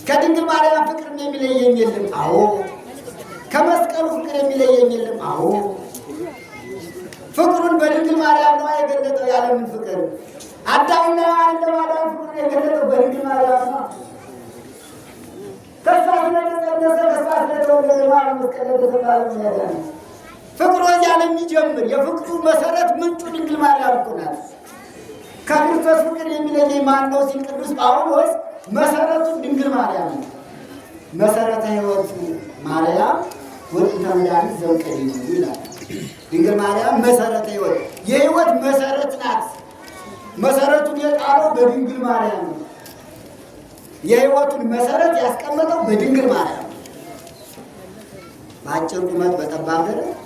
ከድንግል ማርያም ፍቅር የሚለየኝ የለም። አዎ ከመስቀሉ ፍቅር የሚለየኝ የለም። አዎ ፍቅሩን በድንግል ማርያም ነው የገለጠው። ያለምን ፍቅር አዳምና ሔዋን ለማዳን ፍቅሩን የገለጠው በድንግል ማርያም ነው። ተስፋ ስለተጸነሰ ተስፋ ስለተወለደ ማለት መስቀል ተሰባለ ነው። ፍቅሩ እያለ የሚጀምር የፍቅሩ መሰረት ምንጩ ድንግል ማርያም እኮ ናት። ከክርስቶስ ፍቅር የሚለየኝ ማን ነው ሲል ቅዱስ ጳውሎስ መሰረቱ ድንግል ማርያም ነው። መሰረተ ሕይወት ማርያም ወጥታ መድኃኒት ዘውቀኝ ይላል። ድንግል ማርያም መሰረተ ሕይወት የሕይወት መሰረት ናት። መሰረቱን የጣለው በድንግል ማርያም ነው። የሕይወቱን መሰረት ያስቀመጠው በድንግል ማርያም ነው። በአጭር ቁመት በጠባብ ደረት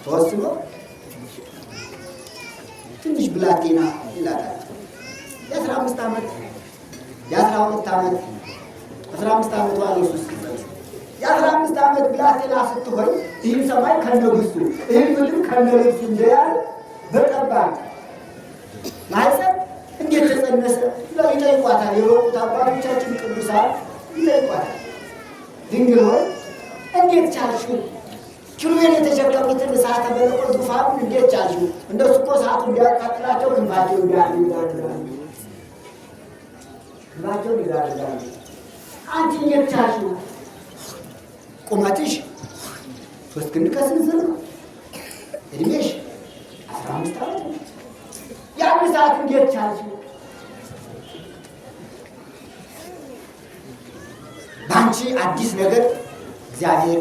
ተወስኖ ትንሽ ብላቴና ይላታል። የ15 ዓመት የ12 ዓመት 15 ዓመቷ ኢየሱስ ክርስቶስ የ15 ዓመት ብላቴና ስትሆን ይህን ሰማይ ከነግስቱ ይህን ምድር ከነልብሱ እንደያለ በጠባብ ማኅፀን እንዴት ተጸነሰ ብለው ይጠይቋታል። የወቁት አባቶቻችን ቅዱሳን ይጠይቋታል። ድንግል ሆይ እንዴት ቻልሽው? ኪሩቤል የተሸከሙትን እሳተ መለኮት ዙፋኑን እንዴት ቻልሽው? እንደሱ እኮ እሳቱ እንዲያቃጥላቸው ክንፋቸው እንዲያደርጋሉ ክንፋቸውን ይጋርዳሉ። አንቺ እንዴት ቻልሽው? ቁመትሽ 3 ክንድ ከስንዝር ነው። እድሜሽ 15 ዓመት ነው። ያን ሰዓት እንዴት ቻልሽው? በአንቺ አዲስ ነገር እግዚአብሔር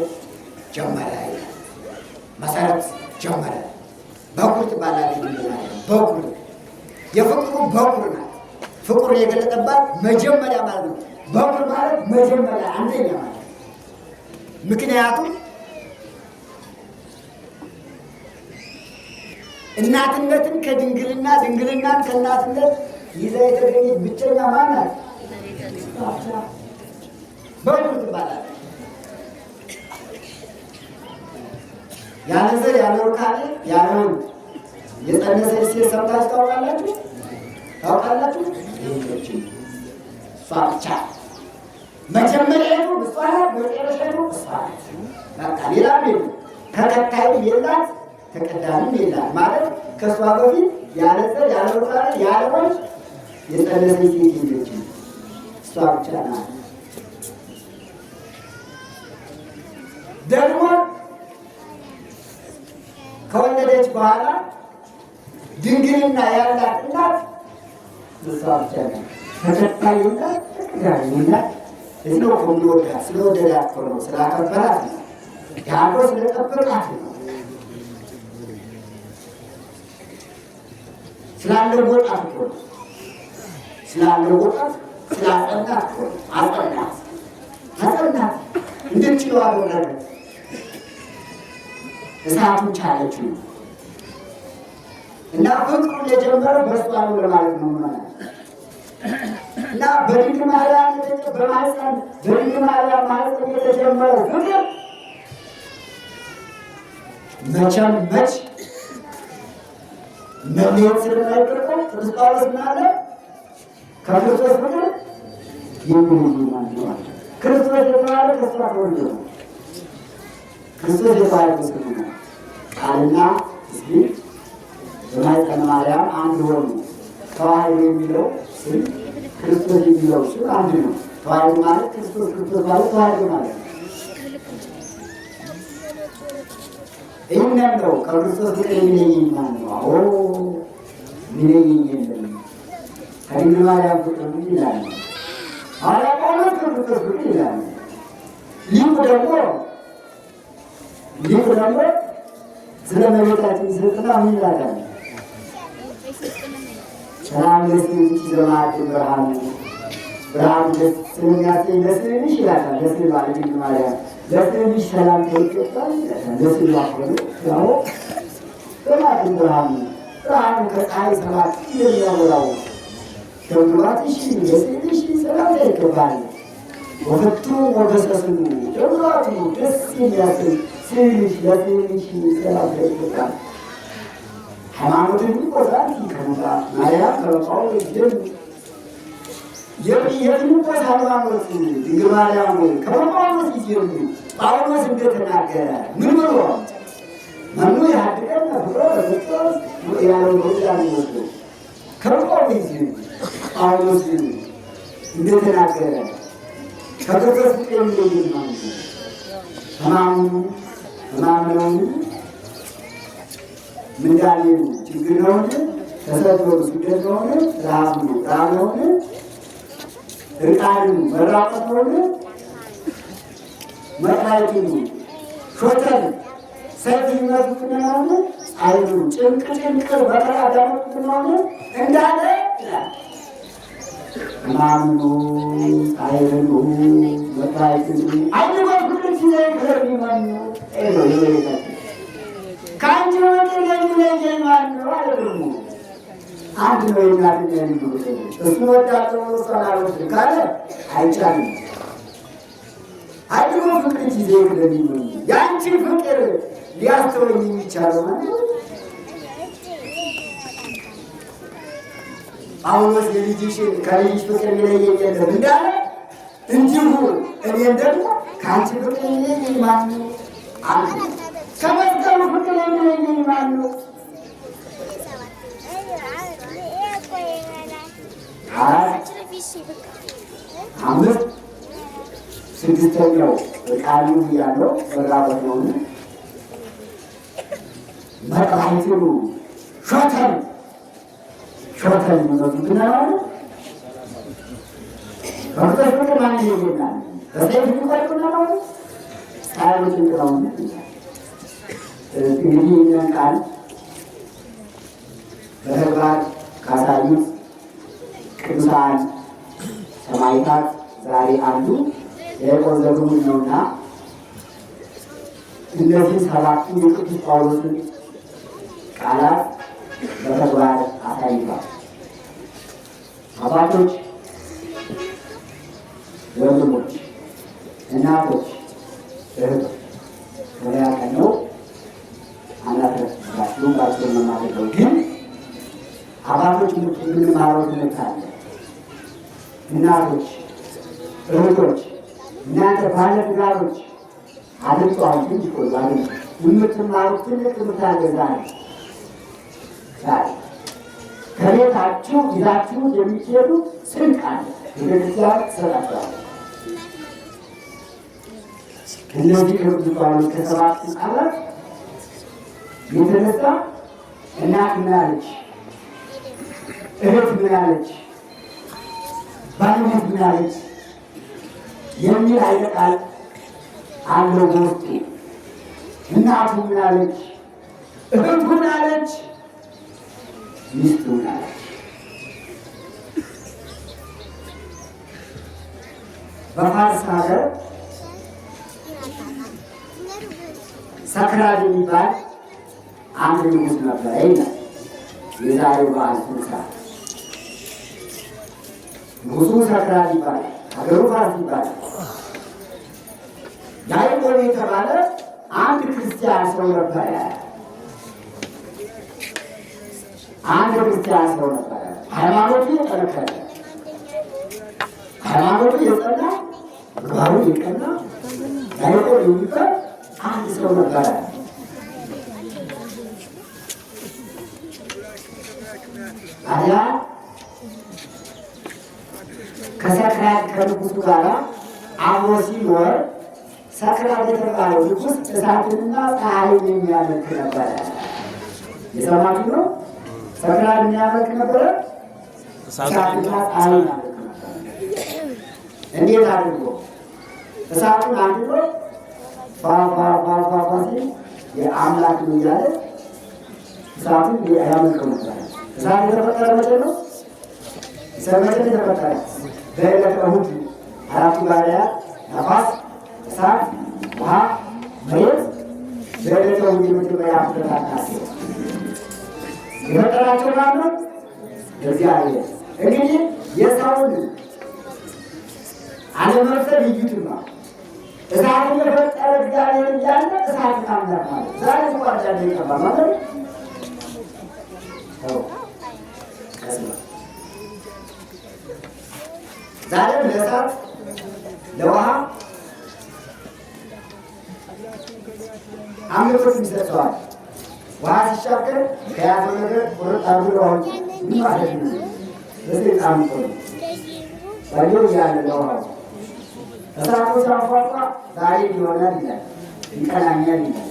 ጀመረ፣ መሰረት ጀመረ። በኩር ትባላለች። በኩር የፍቅሩ በኩር ናት። ፍቅሩ የገለጠባት መጀመሪያ ማለት ነው። በኩር ማለት መጀመሪያ አንደኛ ማለት ነው። ምክንያቱም እናትነትን ከድንግልና ድንግልናን ከእናትነት ይዛ የተገኘች ብቸኛ ማን ናት? በኩር ትባላለች። ያለ ዘር ያለ ሩካቤ ያለ ወንድ የጸነሰች ሴት ሰምታችሁ ታውቃላችሁ? ታውቃላችሁ? እሷ ብቻ መጀመሪያቱ እሷ ናት፣ መጨረሻቱ እሷ ናት። በቃ ሌላም የለም። ተከታይም የላት ተቀዳሚም የላት። ማለት ከእሷ በፊት ያለ ዘር ያለ ሩካቤ ያለ ወንድ የጸነሰች ሴት የለችም። እሷ ብቻ ናት። ደግሞ ከወለደች በኋላ ድንግልና ያላት እናት እሷ ብቻ ናት። ተከታይ እናት ተቀዳሚ እናት እዚህ ነው የሚወዳት። ስለወደዳት ነው፣ ስላከበራት ነው፣ ያለው ስለጠበቃት ነው፣ ስላለወጣት ነው፣ ስላለወጣት ስላጸናት ነው። አጸናት አጸናት እንድትችለው አደረገ። እሳቱን ቻለችው እና ፍቅሩን የጀመረው በእሷ ነው ለማለት ነው ማለት እና በድንግል ማርያም በማህፀን በድንግል ማርያም ማህፀን የተጀመረው ፍቅር መቼም መች መለየት ስለማይገባው ቅዱስ ጳውሎስ ምን አለ? ከክርስቶስ ፍቅር የሚለየኝ ማን ነው? ክርስቶስ የተባለ ከእሷ ተወልዶ ነው። ክርስቶስ የተባለ ስም ነው። ቃልና ስም በማኅፀነ ማርያም አንድ ሆኑ። ተዋሕዶ የሚለው ስም ክርስቶስ የሚለው ስም አንድ ነው። ተዋሕዶ ማለት ክርስቶስ፣ ክርስቶስ ማለት ተዋሕዶ ማለት ነው። ይህንን ነው ከክርስቶስ ፍቅር የሚለየኝ ማን ነው? አዎ የሚለየኝ የለም ከድንግል ማርያም ፍቅር ግን ይላል። ሐዋርያ ጳውሎስ ከክርስቶስ ፍቅር ይላል። ሊቁ ደግሞ ስለ እመቤታችን ስልጥና ምን ይላል? ሰላም ለስምሽ ዘማት ብርሃን ብርሃን ደስ ስለሚያሰኝ ለስምሽ ይላል። ለስም ማለት ድንግል ማርያም ለስምሽ ሰላም ተይቀጣል ይላል። ለስም ያቆሉ ያው ዘማት ብርሃን ብርሃን ከፀሐይ ሰባት የሚያበራው ደምራትሽ ለስምሽ ሰላም ተይቀጣል ወፍቱ ወገሰስኑ ደምራቱ ደስ የሚያሰኝ ስልሽ ለስምሽ ሰላም ተይቀጣል ሃይማኖትን ይቆጣል ከሙታ ማርያም ከመቃው የሚቆስ ሃይማኖት ድንግል ማርያም ከመቃው ሲጀምሩ ጳውሎስ እንደተናገረ ምን ብሎ መኑ ያድቀን ፍቅሮ በክርስቶስ ያለው ሮዛን ይወዱ ከመቃው ሲጀምሩ ጳውሎስ እንደተናገረ ከክርስቶስ ፍቅር የሚለይ ማለት ነው። ሕማም ምንዳሌ ችግር ነው እንጂ ተሰጥቶ ስደት ነው እንጂ ረሃብ ነው እንጂ እርቃን መራቆት ነው እንጂ መጥራት ነው ሾተል ሰይፍ ይመቱት ነው እንጂ አይሉ ጭንቅ በቀራ ዳመት ነው እንጂ እንዳለ ይላል። ማኑ አይሉ መጥራት አይሉ ወፍቅር ሲዘይ ማኑ ይሄ ካንቺ ወደ ለምን ማነው አይደለም አንድ ነው የሚያድነኝ እሱ ወዳለው ሰላም ካለ አይቻልም። አይደለም ፍቅር ይዘይ ለምን ያንቺ ፍቅር ሊያስተወኝ የሚቻለው ማለት ጳውሎስ የልጅሽን ከልጅሽ ፍቅር ይለየኝ የለም እንዳለ እንዲሁ እኔን ደግሞ ከአንቺ ፍቅር ይለየኝ ማነው አለ። ከመስቀሉ ፍቅር የሚለየኝ ማነው? አምስት ስድስተኛው ቃሉ ያለው በራበት ነው። መጥራይቱ ሾተል ነው ነው ፍቅር ማን ይሆናል? በሰይፍ ይቆርጡና ነው ሳይሉት ነው። እንግዲህ ይህንን ቃል በተግባር ካሳዩት ቅዱሳን ሰማዕታት ዛሬ አሉ የቆዘሩ ነውና እነዚህ ሰባቱ የቅዱስ ጳውሎስን ቃላት በተግባር አሳይቷል። አባቶች፣ ወንድሞች፣ እናቶች፣ እህቶች ወዲያ ቀነው አናተራችሁ ባቸው መማደው ግን አባቶች የምንማረው ትምህርት አለ። እናቶች፣ እህቶች፣ እናንተ ባለትዳሮች አድምጧል ግን ይቆያል የምትማሩት ትልቅ ትምህርት አለ። ዛሬ ከቤታችሁ ይዛችሁ የሚሄዱ ስንቅ አለ። ቤተክርስቲያን ትሰጣችኋለች። እነዚህ ቅዱስ ጳውሎስ ከሰባቱ ቃላት የተነሳ እናት ምን አለች? እህት ምን አለች? ባለቤት ምን አለች? የሚል አይነት ቃል አለው በውስጡ። እናቱ ምን አለች? እህቱ ምን አለች? ሚስቱ ምን አለች? በፋርስ ሀገር ሰክራድ የሚባል አንድ ንጉሥ ነበረ ይላል የዛሬው በዓል ስንሳት። ንጉሡ ሰክራድ ይባላል። ሀገሩ ፋርስ ይባላል። ያዕቆብ የተባለ አንድ ክርስቲያን ሰው ነበረ። ሃይማኖቱ የጠነከረ፣ ሃይማኖቱ የጸና፣ ምግባሩ የቀና ያዕቆብ የሚባል አንድ ሰው ነበረ። ታዲያ ከሰክራድ ከንጉሱ ጋር አብሮ ሲኖር ሰክራድ የተባለው ንጉሥ እሳትንና ፀሐይን የሚያመልክ ነበረ። የሰማችሁ ነው። ሰክራድ የሚያመልክ ነበረ። እሳትና ፀሐይን ያመልክ ነበረ። እንዴት አድርጎ? እሳቱን አንድዶ ፋፋፋፋ ሲል የአምላክ ነው እያለ እሳቱን ያመልከው ነበረ። እሳት የተፈጠረ መቼ ነው? ሰመተ የተፈጠረ በዕለተ እሑድ አራቱ ባህርያት ነፋስ፣ እሳት፣ ውሃ፣ መሬት በዕለተ እሑድ የመጀመሪያ ፍጥረታት ናቸው። የፈጠራቸው ማለት እግዚአብሔር። እንግዲህ የሰውን አለመፍጠር ልዩትማ እሳትን የፈጠረ እግዚአብሔር እያለ እሳትን አምላክ ማለት ዛሬ ተቋርጫ ይቀባ ማለት ዛሬም ለእሳት ለውሃ አምልኮት ይሰጠዋል። ውሃ ሲሻገር ከያዘው ነገር ቁርጥ አድርጎ አሁን ምን ማለት ነው? ለሰይጣን ነው ባየው ያለ ለውሃው እሳቱ ሲያፏፏ ዛሬ ይሆናል ይላል፣ ይቀናኛል ይላል።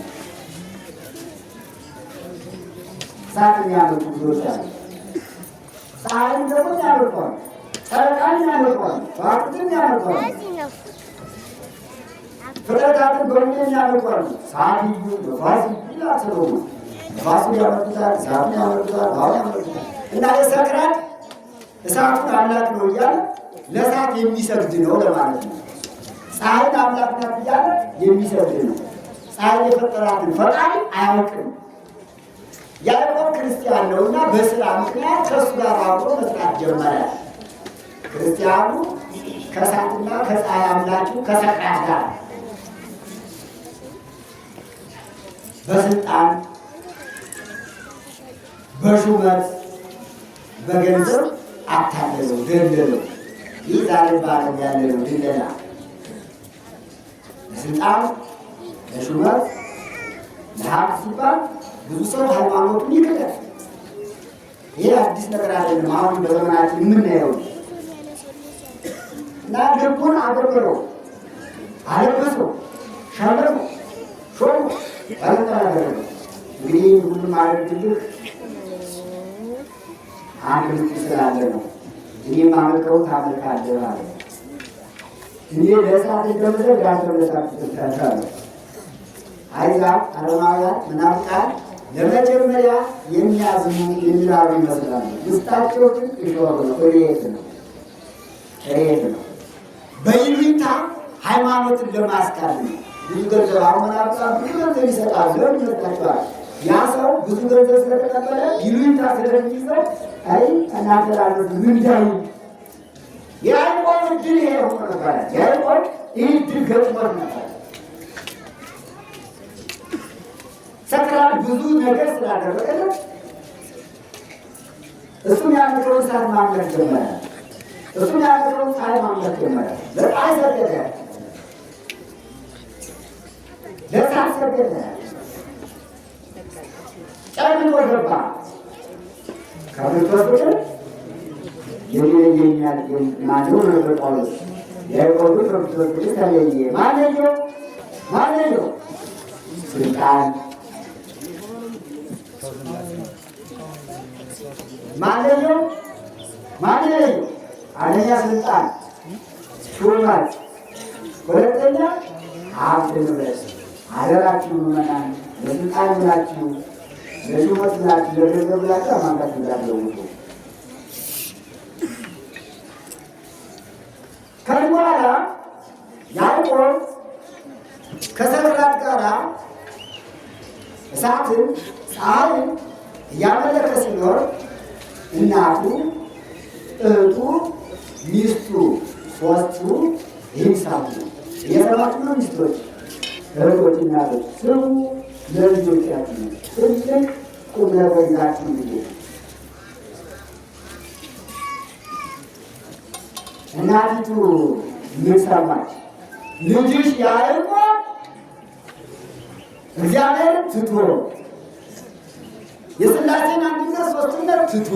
እሳት የሚያመልኩ ብዙዎች አሉ። ፀሐይን ደግሞ ያመልኳል፣ ጨረቃን ያመልኳል፣ ከዋክብትን ያመልኳል፣ ፍጥረታትን በሙሉ ያመልኳል። ፀሐይ ነፋስ ይላሰሩ ነፋሱ ያመልኩታል፣ እሳቱን ያመልኩታል፣ ውሃውን ያመልኩታል። እና የሰክራት እሳቱን አምላክ ነው እያለ ለእሳት የሚሰግድ ነው ለማለት ነው። ፀሐይን አምላክ ናት እያለ የሚሰግድ ነው። ፀሐይ የፈጠራትን ፈጣሪ አያውቅም። ያዕቆብ ክርስቲያን ነው እና በስራ ምክንያት ከእሱ ጋር አብሮ መስራት ጀመረ። ክርስቲያኑ ከእሳትና ከፀሐይ አምላኪ ከሰክራት ጋር በስልጣን በሹመት በገንዘብ አታለለው፣ ገደለው። ይህ ዛሬ ባለም ያለ ነው ድለላ። ለስልጣን ለሹመት ለሀብት ሲባል ብዙ ሰው ሃይማኖቱን ይክዳል። ይህ አዲስ ነገር አይደለም። አሁን በዘመናችን የምናየው እና ልቡን አበርብረው አለበሰው ሸለሙ ሾሙ ባለጠናገረ እንግዲህ ሁሉም አደርግልህ አንድ ልክ ስላለ ነው። እኔም አመልከው ታመልካለህ ማለት ነው። እኔ ለእሳት እንደምዘግ ዳንተም ለእሳት ትታሻለህ። አይዛብ አረማውያን ምናፍቃን ለመጀመሪያ የሚያዝኑ የሚራሩ ይመስላሉ። ውስጣቸው ግን እሾህ ነው፣ እሬት ነው፣ እሬት ነው። በይሉኝታ ሃይማኖትን ለማስካል ነው። ብዙ ገንዘብ አሁን ምናፍቃን ብዙ ገንዘብ ይሰጣሉ። ለምን ይሰጣቸዋል? ያ ሰው ብዙ ገንዘብ ስለተቀበለ ይሉኝታ ስለሚይዘው አይ እናገራለሁ ምንዳይ ያዕቆብ ድል ይሄ ሆኖ ነበር። ያዕቆብ ይህ ድል ገጥሞት ነበር። ሰክራን ብዙ ነገር ስላደረገለት እሱም ያመለከውን እሳት ማምለክ ጀመረ። እሱም ያመለከውን ፀሐይ ማምለክ ጀመረ። ለፀሐይ ሰገደ፣ ለእሳት ሰገደ። ጨልሞ ገባ። ከክርስቶስ ፍቅር የሚለየኛል ማነው? ነበር ጳውሎስ። ያዕቆብ ከክርስቶስ ፍቅር ተለየ። ማነው? ስልጣን ማነው? አንደኛ ስልጣን፣ ሹመት፣ ሁለተኛ ሀብት ንብረት። አደራችሁ ምዕመናን ለስልጣን ብላችሁ ለሹመት ብላችሁ ለገንዘብ ብላችሁ አማንታት እንዳትለውጡ። ከዚህ በኋላ ያዕቆብ ከሰክራት ጋር እሳትን ፀሐይን እያመለከ ሲኖር እናቱ፣ እህቱ፣ ሚስቱ ሶስቱ ይንሳሉ። የሰባቱ ነው ሚስቶች፣ እህቶች፣ እናቶች ስሙ ለልጆቻችሁ ትልቅ ቁም ነገር ይዛችሁ ጊዜ እናቲቱ ምን ሰማች? ልጅሽ ያዕቆብ እግዚአብሔርን ትቶ የሥላሴን አንድነት ሦስትነት ትቶ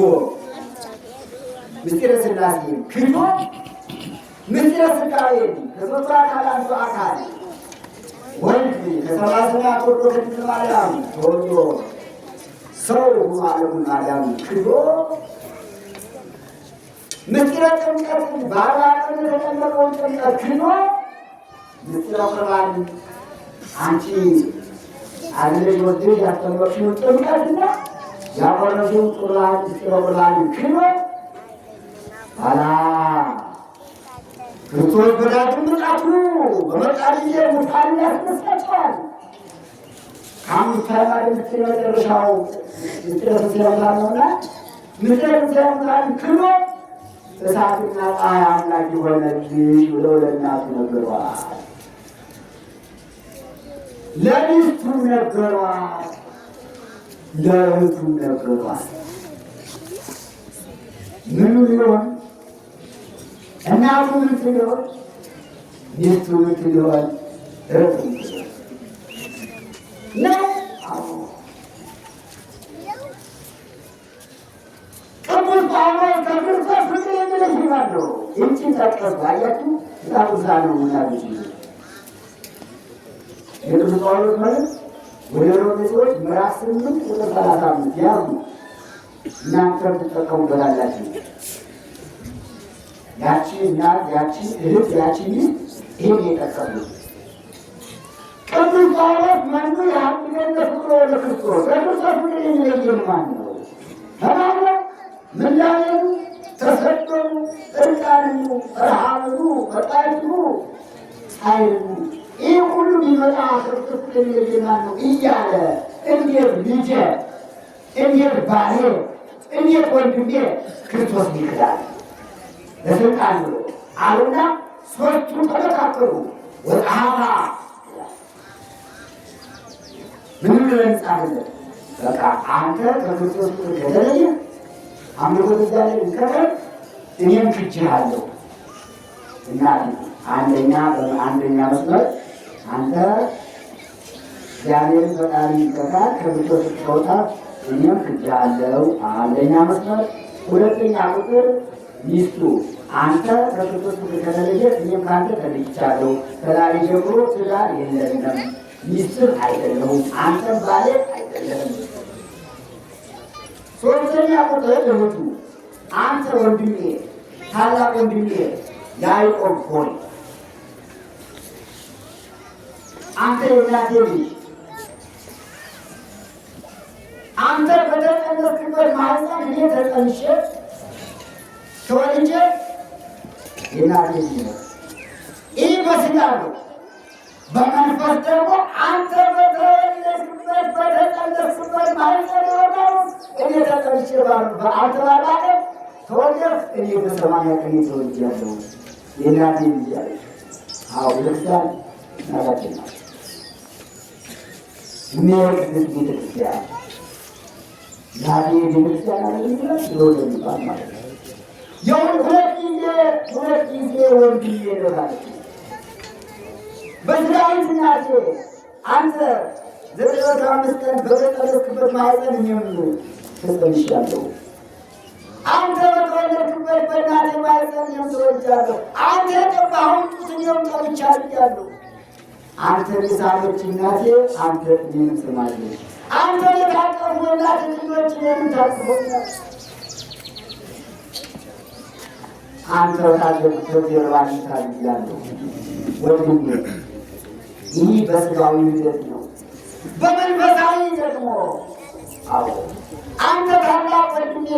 ምስጢረ ሥላሴን ክዶ ምስጢረ ሥጋዌን ከሦስቱ አካል አንዱ አካል ወልድ ከሰብአ ሰማያት ወርዶ ከድንግል ማርያም ተወልዶ ሰው ዓለሙን ማዳኑ ክዶ ምስጢረ ጥምቀትን በአርባ ቀን የተጠመቀውን ጥምቀት ክዶ ምስጢረ ቁርባን አንቺ አግለሽ ወስደሽ ያስተምረሽውን ጥምቀትና ያቆረሽውን ቁርባን ምስጢረ ቁርባን ክዶ ኋላ ክርስቶስ በዳግም ምጽአቱ በመጣ ጊዜ ሙታንን ያስነሳቸዋል። ከአምስት ሃይማኖት የመጨረሻው ምስጢረ ትንሣኤ ነውና ምስጢረ ትንሣኤ ክዶ እሳትና ፀሐይ አምላክ የሆነልሽ ብለው ለእናቱ ነገሯት፣ ለሚስቱ ነገሯት፣ ለእህቱ ነገሯት። ምኑ ሊሆን እናቱ ምን ትሆን? ሚስቱ ምን ትሆን? ርቱ ነው። ቅዱስ ጳውሎስ ከክርስቶስ ፍቅር የሚለይ ይላሉ። ይህችን ጠቀሱ። አያችሁ ዛቡዛ ነው ምናልች የቅዱስ ጳውሎስ ማለት ወደ ሮሜ ሰዎች ምዕራፍ 8 ቁጥር 35 ያዙ። እናንተ ትጠቀሙበታላችሁ። ያቺ እናት፣ ያቺ እህት፣ ያቺ ሚስት ይህን የጠቀሙት ቅዱስ ጳውሎስ መኑ የሀብገነ ፍቅሮ ለክርስቶስ ለክርስቶስ ፍቅር የሚለየን ማን ነው? ተማለ ምላየኑ ተሰደኑ እርቃንኑ ረሃብኑ መጣይኑ ጻይኑ ይህ ሁሉ ቢመጣ ክርስቶስ ፍቅር የሚለየን ማን ነው እያለ እንዴት ልጄ፣ እንዴት ባሌ፣ እንዴት ወንድሜ ክርስቶስ ይክዳል ለስልጣን ብሎ አሉና ሶስቱ ተመካከሩ። ወጣሃ ምንም ለምጻለት በቃ አንተ ከክርስቶስ ከተለየ አምልኮ እግዚአብሔር ይከተል እኔም ክጄሃለሁ። እናት አንደኛ መስመር አንተ እግዚአብሔርን ፈጣሪ ይከተል ከክርስቶስ ተውጣ እኔም ክጄሃለሁ። አንደኛ መስመር። ሁለተኛ ቁጥር ሚስቱ አንተ ከክርስቶስ ከተለየ እኔም ከአንተ ተለይቻለሁ። ከዛሬ ጀምሮ ትዳር የለንም፣ ሚስትህ አይደለሁም፣ አንተም ባሌ አይደለም። ሶስተኛ ቁጥር እህቱ አንተ ወንድሜ፣ ታላቅ ወንድሜ ያዕቆብ ሆይ አንተ የእናቴ ልጅ አንተ በተጸነስክበት ማህፀን እኔ ተጸንሼ ተወልጄ የእናቴ ልጅ ነው። ይህ በስጋ ነው። በመንፈስ ደግሞ አንተ በተጸነስክበት ማህፀን የሆነው እኔ ተጸንሼ አንተ ባላለ ተወልደህ እኔ በሰማንያ ቀን ተወልጃለሁ የእናቴ ልጅ አለች። አዎ ቤተክርስቲያን እናታችን ናት። ቅድስት ቤተክርስቲያን ዛሬ ቤተክርስቲያን አለ ስለወደ ሚባል ማለት ነው። ሁለት ጊዜ ወንድሜ ነው ማለት ነው። በስራዊት እናቴ አንተ 905 ቀን በተጸነስክበት ማህፀን እኔም ተጸንሻለሁ። አንተ በተወለድክበት በእናቴ ማህፀን እኔም ተወልጃለሁ። አንተ የቀባኸውን ጡት እኔም ጠብቻለሁ። አንተ የሳመች እናቴ አንተ እኔን ስማለች። አንተ የታቀፉ እናት ልጆች እኔን ታቅፎኛል። አንተ ወዳለበት የርባን ታልያለሁ። ወንድሜ ይህ በስጋዊ ልደት ነው። በመንፈሳዊ ደግሞ አዎ አንተ ታላቅ ወንድሜ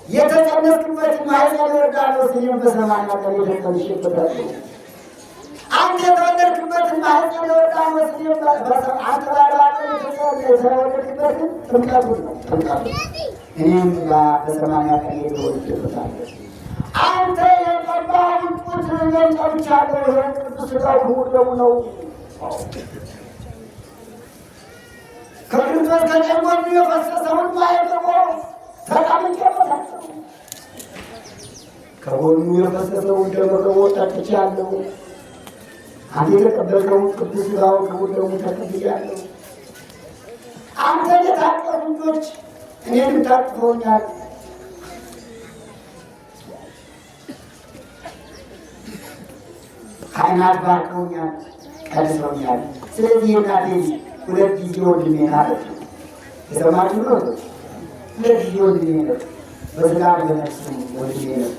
የተጸነስክበትን ማህፀነ ዮርዳኖስ እኔም በሰማንያ ቀን ተጸንሼበታለሁ። አንተ የተወለድክበትን ማህፀነ ዮርዳኖስ አንተ በአርባ ቀን የተወለድክበትን ጥምቀቱን ነው። እኔም በሰማንያ ቀን ተወልጄበታለሁ። አንተ የቀባኸውን ጡት እኔም ጠብቻለሁ። ይሄን ቅዱስ ሥጋው ክቡር ደሙ ነው። ከክርስቶስ ከቀኝ ጎኑ የፈሰሰውን ማየትቆ ተጠምቄበታለሁ። ከጎኑ የፈሰሰውን ደመ ከቦታ ጠጥቻለሁ። አንተ የተቀበልከውን ቅዱስ ሥጋውን ክቡር ደሙ ተቀብያለሁ። አንተ የታቀፉ ልጆች እኔን ታቅፈውኛል። ካህናት ባርከውኛል፣ ቀድሰውኛል። ስለዚህ የእናቴ ሁለት ጊዜ ወንድሜ ማለት ነው። የሰማችሁ ነው። ሁለት ጊዜ ወንድሜ ነው። በስጋ በነፍስ ወንድሜ ነው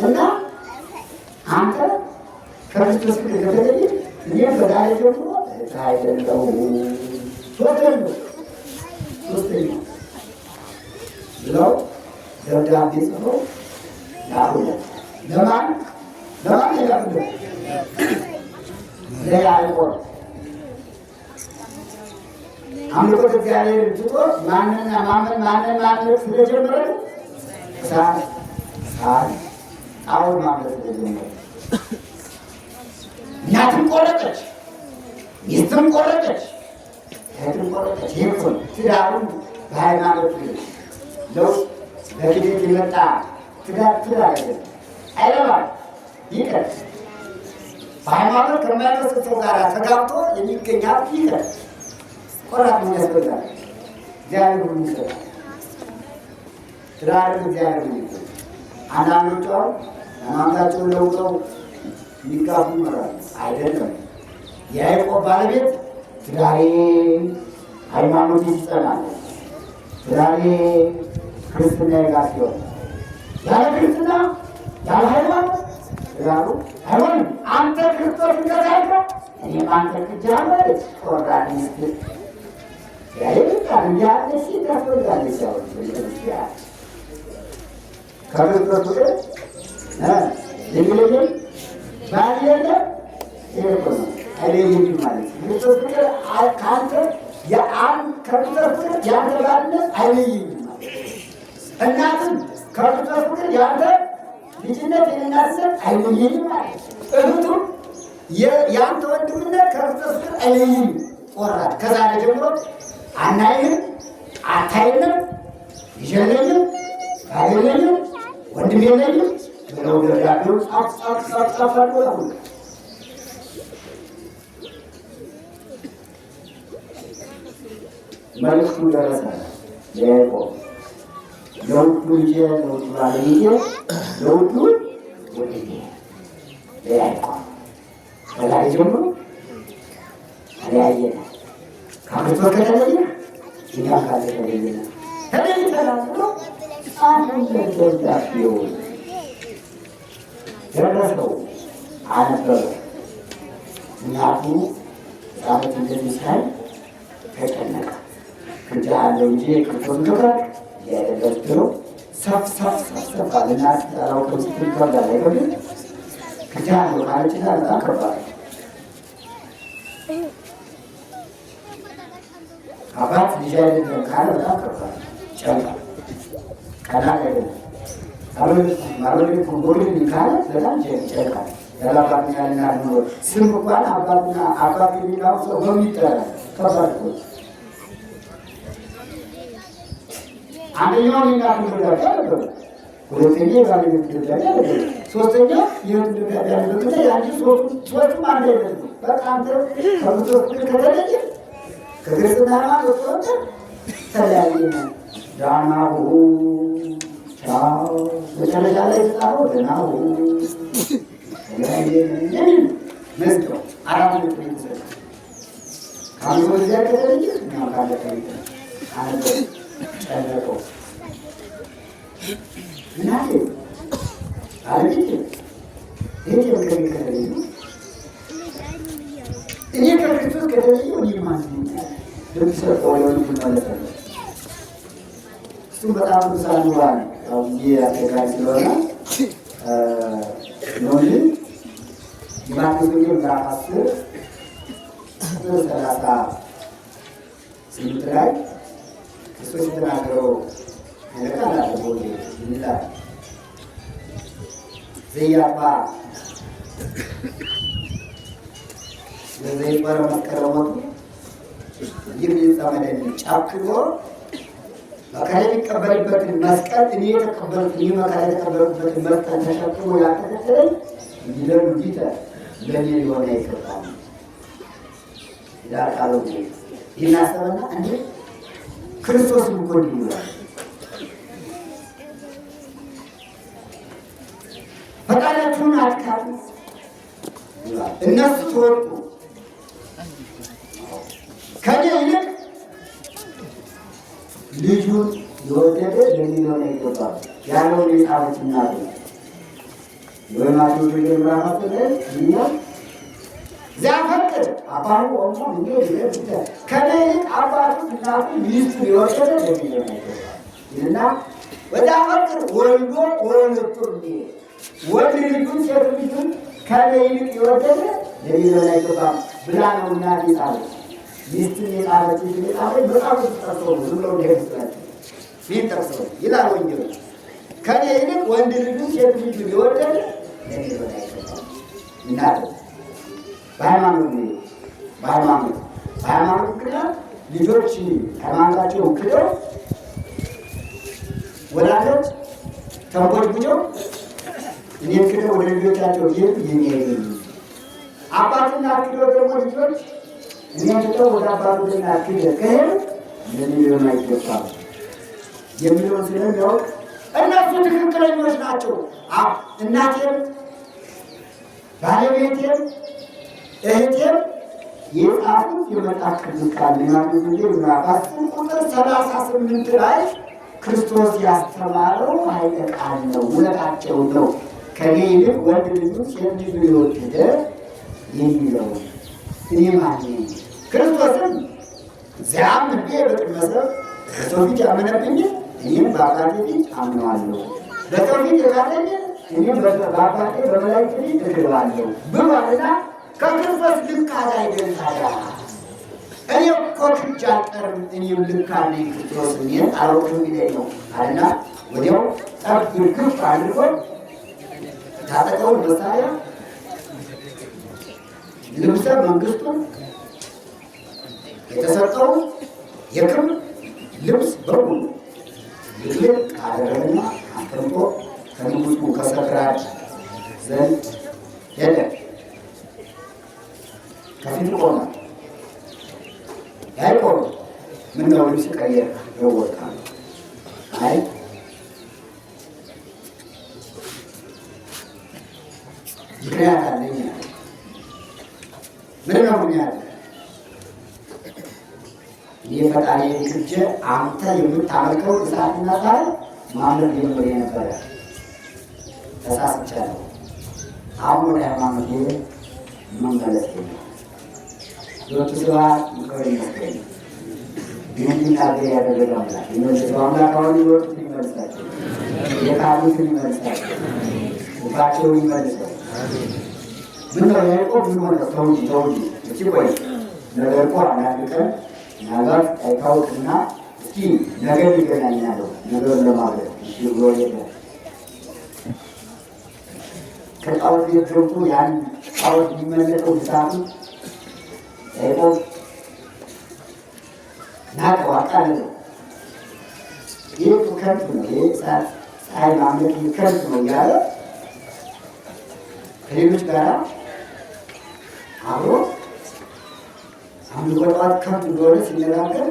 እና አንተ ከክርስቶስ ከተለየ እኔም በዛሬ ጀምሮ አይደለሁ። ሶስተኛ ብለው ደብዳቤ ጽፈው ላኩለት። ለማን ይላኩለት? ለያዕቆብ። አምልኮተ እግዚአብሔርን ትቶ ማንን ስለጀመረ ጣዖት ማምለክ ስለጀመረ እናትም ቆረጠች፣ ሚስትም ቆረጠች፣ እህትም ቆረጠች። ይህ እኮ ነው ትዳሩን በሃይማኖት ለውጥ በሂደት የመጣ ትዳር አይደለም። አይረባም፣ ይቅር። በሃይማኖት ከማይመስል ሰው ጋር ተጋብቶ የሚገኝ ሀብት ይቅር። ቆራጥ ምን ያስፈልጋል? እግዚአብሔር ሁሉ ይሰጣል። ትዳርን እግዚአብሔር ሁሉ ይሰጣል። አንዳንዶቹ አሁን ሃይማኖታቸውን ለውጠው የሚጋቡ ይመራሉ። አይደለም። የያዕቆብ ባለቤት ትዳሬ ሃይማኖት ይጸናል፣ ትዳሬ ክርስትና ጋር ሲሆን ያለ ክርስትና ያለ ሃይማኖት ትዳሩ አይሆንም። አንተ ክርስቶስ እንደዛይቶ እኔም አንተ ክጃለች ቆራጥ ሚስት ያይታ እንዲያለሽ ታስፈልጋለች። ያው ቤተክርስቲያን ከክርስቶስ ጋር የሚለየን ባል የለም። ይሄ እኮ ነው አይለይም ማለት ክርስቶስ ጋር ከአንተ ከክርስቶስ ጋር ያንተ ባልነት አይለይም ማለት እናትም ከክርስቶስ ጋር ያንተ ልጅነት የእናትነት አይለይም ማለት እህቱም ያንተ ወንድምነት ከክርስቶስ ጋር አይለይም። ቆራጥ ከዛሬ ጀምሮ አናይም፣ አታይንም፣ ይሸለኝም፣ አይለኝም፣ ወንድም የለኝም ብለው ደጋግሞ ጻፍ አድርገው መልዕክቱ ደረሰ ለያዕቆብ። ለውዱ ልጄ ለውዱ ባለቤቴ ለውዱ ወንድሜ ለያዕቆብ ከዛሬ ጀምሮ ተለያየን። ከክርስቶስ ከተለየ እኛም ካለ ተለየን። ተለይተናል ብሎ ጻፉን ደብዳቤው ደረሰው፣ አነበበ። እናቱ ጻፈት እንደዚህ ሳይ ተጨነቀ። ክጃ አለው እንጂ ክርስቶስ ገብራት ያደረስ ብሎ ሰፍ አለና ስጠራው ክርስቶስ ገብራት አይገብም። ክጃ አለው ካለችና በጣም ከባድ አባት ልጅ አይደለም ካለ በጣም ከባድ ጨንቃ ቀና አይደለም። ማለቤት ጎሪን ካለ በጣም ጨንቃል። ያላባት ያልና ኑሮ ስም እንኳን አባትና አባት የሚላው ሰው በሚጠራ ከባድ ነው። አንደኛው የእናቱ ደብዳቤ አለበት፣ ሁለተኛ የባለቤት ደብዳቤ አለበት፣ ሶስተኛ የእህቱ ደብዳቤ አለበት። ያንቺ ሶስቱም አንድ አይደለም። በቃ አንተ ከብቶች ከተለየ ከክርስትና ሃይማኖት ወጥተ ተለያየ። ዳናሁ ቻው መጨረሻ ላይ ተጻፈው ደናሁ መስሎ አራት ነጥብ የተሰጠ ከአንዱ ወዲያ ከተለየ እኛም ካለ ከቤት አንዱ ጨነቀው። እናቴ አለች ይሄ ከቤት ከተለየ እኔ ከክርስቶስ ከተለየ እኔ ማን ለሚሰጠው የሆኑ ማለት ነው። እሱም በጣም ሳኑራን ያው አስቸጋሪ ስለሆነ ነው እንጂ የማቴዎስ ወንጌል ምዕራፍ 10 ቁጥር 38 ላይ ክርስቶስ የተናገረው ነገር አለ። ቦሌ ይላል ዘያባ ለዘይባረ መስከረሞቱ የሚጸመደን ጫክሎ መከራ የሚቀበልበትን መስቀል እኔ የተቀበልኩት ይህ መከራ የተቀበልኩበትን መስቀል ተሸክሞ ያልተከተለኝ እንዲለሉ ቢተ ለእኔ ሊሆን አይገባም ይላል ቃሉ። ይህን አሰበና እንዴ ክርስቶስን እኮ እንዲህ ይላል፣ ፈቃዳችሁን አትካዱ ይላል። እነሱ ተወጡ ከኔ ይልቅ ልጁን የወደደ ለእኔ ሊሆን አይገባም ያለውን የጻፈች እናቱ የማቴዎስ ወንጌል ምዕራፍ 10 ይላል ዛፈቅር አባቱ ወንዱ እንዴት ከኔ ይልቅ አባቱ እናቱ ሚስቱ የወደደ ለእኔ ሊሆን አይገባም ይልና ወዳፈቅር ወልዶ ወለቱ ወንድ ልጁን ሴት ልጁን ከኔ ይልቅ የወደደ ለእኔ ሊሆን አይገባም ብላ ነው እናት የጻፈች። ሚስትን የጣለች የጣለች በጣም ተጠርቶ ነው ዝም ብለው እንደሄዱት ቢጠርሰው ይላል ወንጌል። ከኔ ይልቅ ወንድ ልጁን ሴት ልጁን የወደደ ለኔ ሊሆን አይገባም። እናት በሃይማኖት ምክንያት ልጆች ሃይማኖታቸውን ክደው ወላጆች ተንኮል ብለው እኔን ክደው ወደ ልጆቻቸው ሄዱ፣ የኔ አይደሉ። አባትና ክደው ደግሞ ልጆች እኔን ክደው ወደ አባቱና ክደው ከሄዱ ለኔ ሊሆን አይገባም የሚለውን ስለሚያውቅ እነሱ ትክክለኞች ናቸው። እናቴም ባለቤቴም እህቴም የጻፉት የመጽሐፍ ቅዱስ ቃል ነው። ምዕራፍ 10 ቁጥር 38 ላይ ክርስቶስ ያስተማረው ኃይለ ቃል ነው፣ እውነታቸው ነው። ከኔ ይልቅ ወንድ ልጁን ሴት ልጁን የወደደ የሚለው እኔ ማን ነኝ? ክርስቶስም ዚያም እንዴ በቅመሰብ በሰው ፊት ያመነብኝ እኔም በአባቴ ፊት አምነዋለሁ፣ በሰው ፊት የካደኝ እኔም በአባቴ በመላእክት ፊት እክደዋለሁ ብሏልና ከክርስቶስ ልክ አይደል ታዲያ? እኔ እኮ ክጄ አልቀርም፣ እኔም ልክ አለኝ ክርስቶስ እኔን አላውቅም ቢለኝ ነው አለና ወዲያው ጠብ ግፍ አድርጎ ታጠቀውን መሳሪያ ልብሰ መንግስቱን የተሰጠውን የክብር ልብስ በሙሉ ልቅልቅ አደረገና አስቀምጦ ከንጉሱ ከሰክራድ ዘንድ ሄደ። ከፊት ቆመ። ያዕቆብ ምነው ልብስ ቀየርክ? ለወጥካል? አይ ምክንያት አለኝ። ምን ነው ምክንያት? ይህ ፈጣሪ ክጄ አንተ የምታመልከው እሳትና ፀሐይ ማምለክ ጀምሬ ነበረ፣ ተሳስቻለሁ። አሁን ወደ ሃይማኖቴ መመለስ ነው። ሎቱ ስብሐት ይቆይ ይመስገን። ይህን ቃል ያደረገ አምላክ ይመልሰው። አምላክ አሁን ይወጡት ይመልሳቸው፣ የካሉትን ይመልሳቸው፣ ልባቸውን ይመልሰው። ምን ነው ያዕቆብ ምን ሆነ? ተው እንጂ እስኪ ቆይ ነገር እኮ አንዳንድ ቀን ምናልባት አይታወቅና እስኪ ነገር ይገናኛለሁ ነገሩን ለማብለት እሺ ብሎ ሄደ። ከጣዖት ቤት ገብቶ ያን ጣዖት የሚመለከው እሳቱ ያዕቆብ ናቀው፣ አቃለለው። ይህ ከንቱ ነው፣ ይህ ፀሐይ ማምለክ ከንቱ ነው እያለ ከሌሎች ጋር አብሮ አምልኮ ጣዖት ከንቱ እንደሆነ ሲነጋገር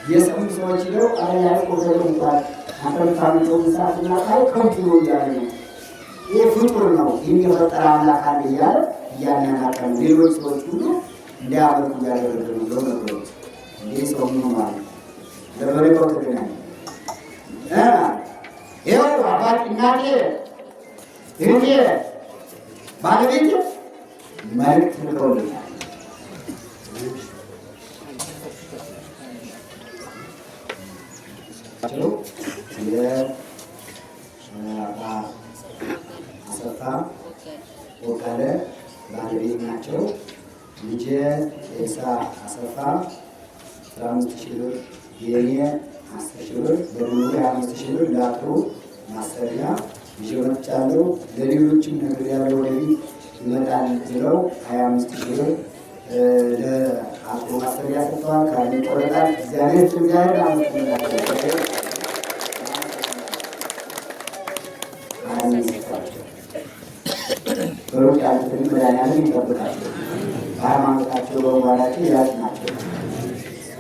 የሰሙ ሰዎች ሄደው አረ ያዕቆብ ተገኝቷል፣ አንተ የምታመልከው እሳትና ፀሐይ ከንቱ ነው እያለ ነው። ይህ ፍጡር ነው፣ ይህን የፈጠረ አምላክ አለ እያለ እያናናቀ ነው። ሌሎች ሰዎች ሁሉ እንዲያመልኩ እያደረገ ነው ብለው ነገሩት። ይህ ሰው ምን ማለት ለበሬታው ተገናኘ። ይኸው አባት እናቴ እህቴ ባለቤቴ መልዕክት ልከውልኛል። የአባ አሰፋ ወቃለ ባለቤት ናቸው። ልጄ ኤልሳ አሰፋ 15,000 ብር፣ የኔ 10,000 ብር፣ በድምሩ 25,000 ብር ለአጥሩ ማሰሪያ ይዤ መጥቻለሁ። ለሌሎችም ነገር ያለው ወደፊት ይመጣል ብለው 25,000 ብር ለአጥሩ ማሰሪያ ሰጥተዋል። ካለ ይቆረጣል። እግዚአብሔር አመስግናቸው። በሩቅ ያሉትን መድኃኒዓለም ይጠብቃቸው፣ በሃይማኖታቸው በመዋላቸው ያጽናቸው፣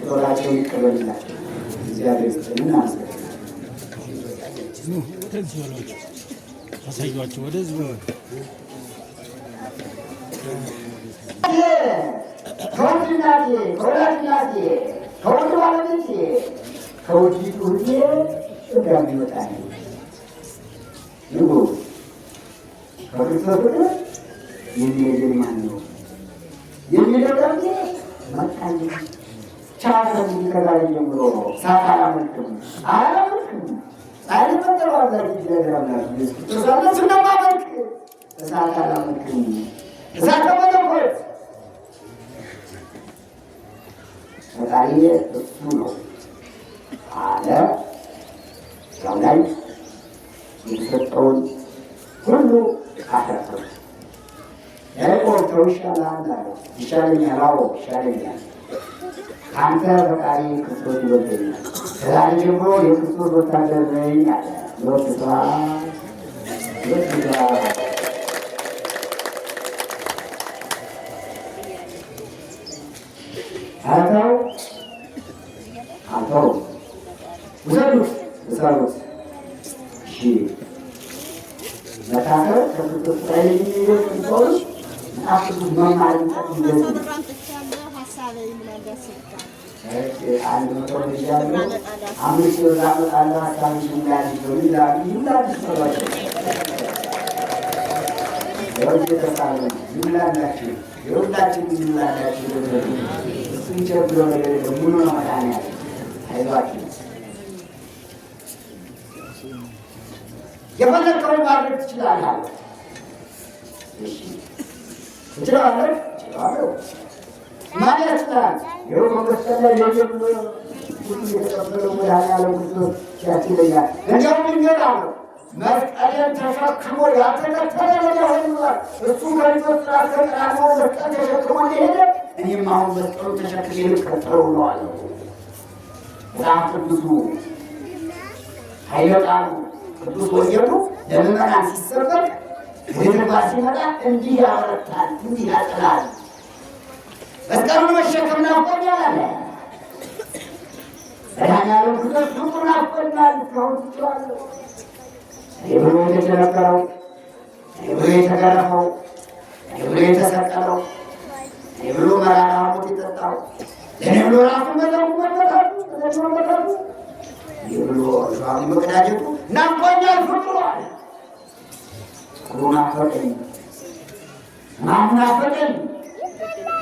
ጦራቸው ይቀበልላቸው። እግዚአብሔር ይስጥልን። አሳዩዋቸው ወደዚህ ከወንድናቴ ከወላጅናቴ ከወንድ ባለቤቴ ከውዲቱ ሁሌ እንደሚወጣ ይሁ ከክርስቶስ ፍቅር የሚለየን ማን ነው? የሚለው ደግሞ መጣኝ ቻለም ከዛሬ ጀምሮ እሳት አላመልክም አይፈጠረዋላችሁ ይዘግራላችሁ ክርስቶስ ስለማመልክ እሳት አላመልክም እሳት መለኮት ፈጣሪ እሱ ነው አለ። ያው ላይ የተሰጠውን ሁሉ አተረፈ። ያዕቆብ ተው ይሻልሃል አለው። ይሻለኛል፣ አዎ ይሻለኛል፣ አንተ ፈጣሪ ክርስቶስ ይበልጠኛል፣ ከዛሬ ጀምሮ የክርስቶስ ወታደር ነኝ አለ። አልተው ውሰዱት እሰሩት። እሺ መካከል ከክርስቶስ ላይ የሚወጡ ሰዎች መጽሐፍ ቅዱስ መማር እንደዚህ አንድ መቶ ያለው 5,000 አመጣለሁ አሳቢሽ እንዳልሽው ይላል ይላል ሰራቸው ይላላችሁ የሁላችን ይላላችሁ እሱ ይቸብሎ ነገር ሙሉ ነው ማለት ነው። አይዟችሁ የፈለከውን ማድረግ ትችላለህ። እሺ ትችላለህ ማለት ይችላል። የሮማ መስቀል የጀምሮ ሁሉ የተቀበለው መድኃኒዓለም ክርስቶስ ያችለኛል እንዲያውም ይገራሉ መስቀልን ተሸክሞ ያልተከተለ ለሆኑዋል እሱ ከሪቶስ ላስከራሞ መስቀል ተሸክሞ ሄደ። እኔም አሁን መስቀሉ ተሸክሜ ልከተለው ነው አለው። መጽሐፍ ቅዱሱ ኃይለ ቃሉ ቅዱስ ወንጌሉ ለምዕመናን ሲሰበክ ወደ ተግባር ሲመጣ እንዲህ ያበረታል፣ እንዲህ ያጥላል። መስቀሉን መሸከም ናፍቆኛል አለ መድኃኒዓለም ክርስቶስ ፍቅሩን ናፍቆኛል እስካሁን ትቼዋለሁ። ብሎ የተቸነከረው ብሎ የተገረፈው ብሎ የተሰቀለው ብሎ መራራ ሞት የጠጣው ብሎ ራሱ መጠቁ ብሎ ሸዋዊ መቀዳጀቱ ናፍቆኛል ፍቅሩ አለ። ፍቅሩ ናፈቀኝ፣ ሕማሙ ናፈቀኝ፣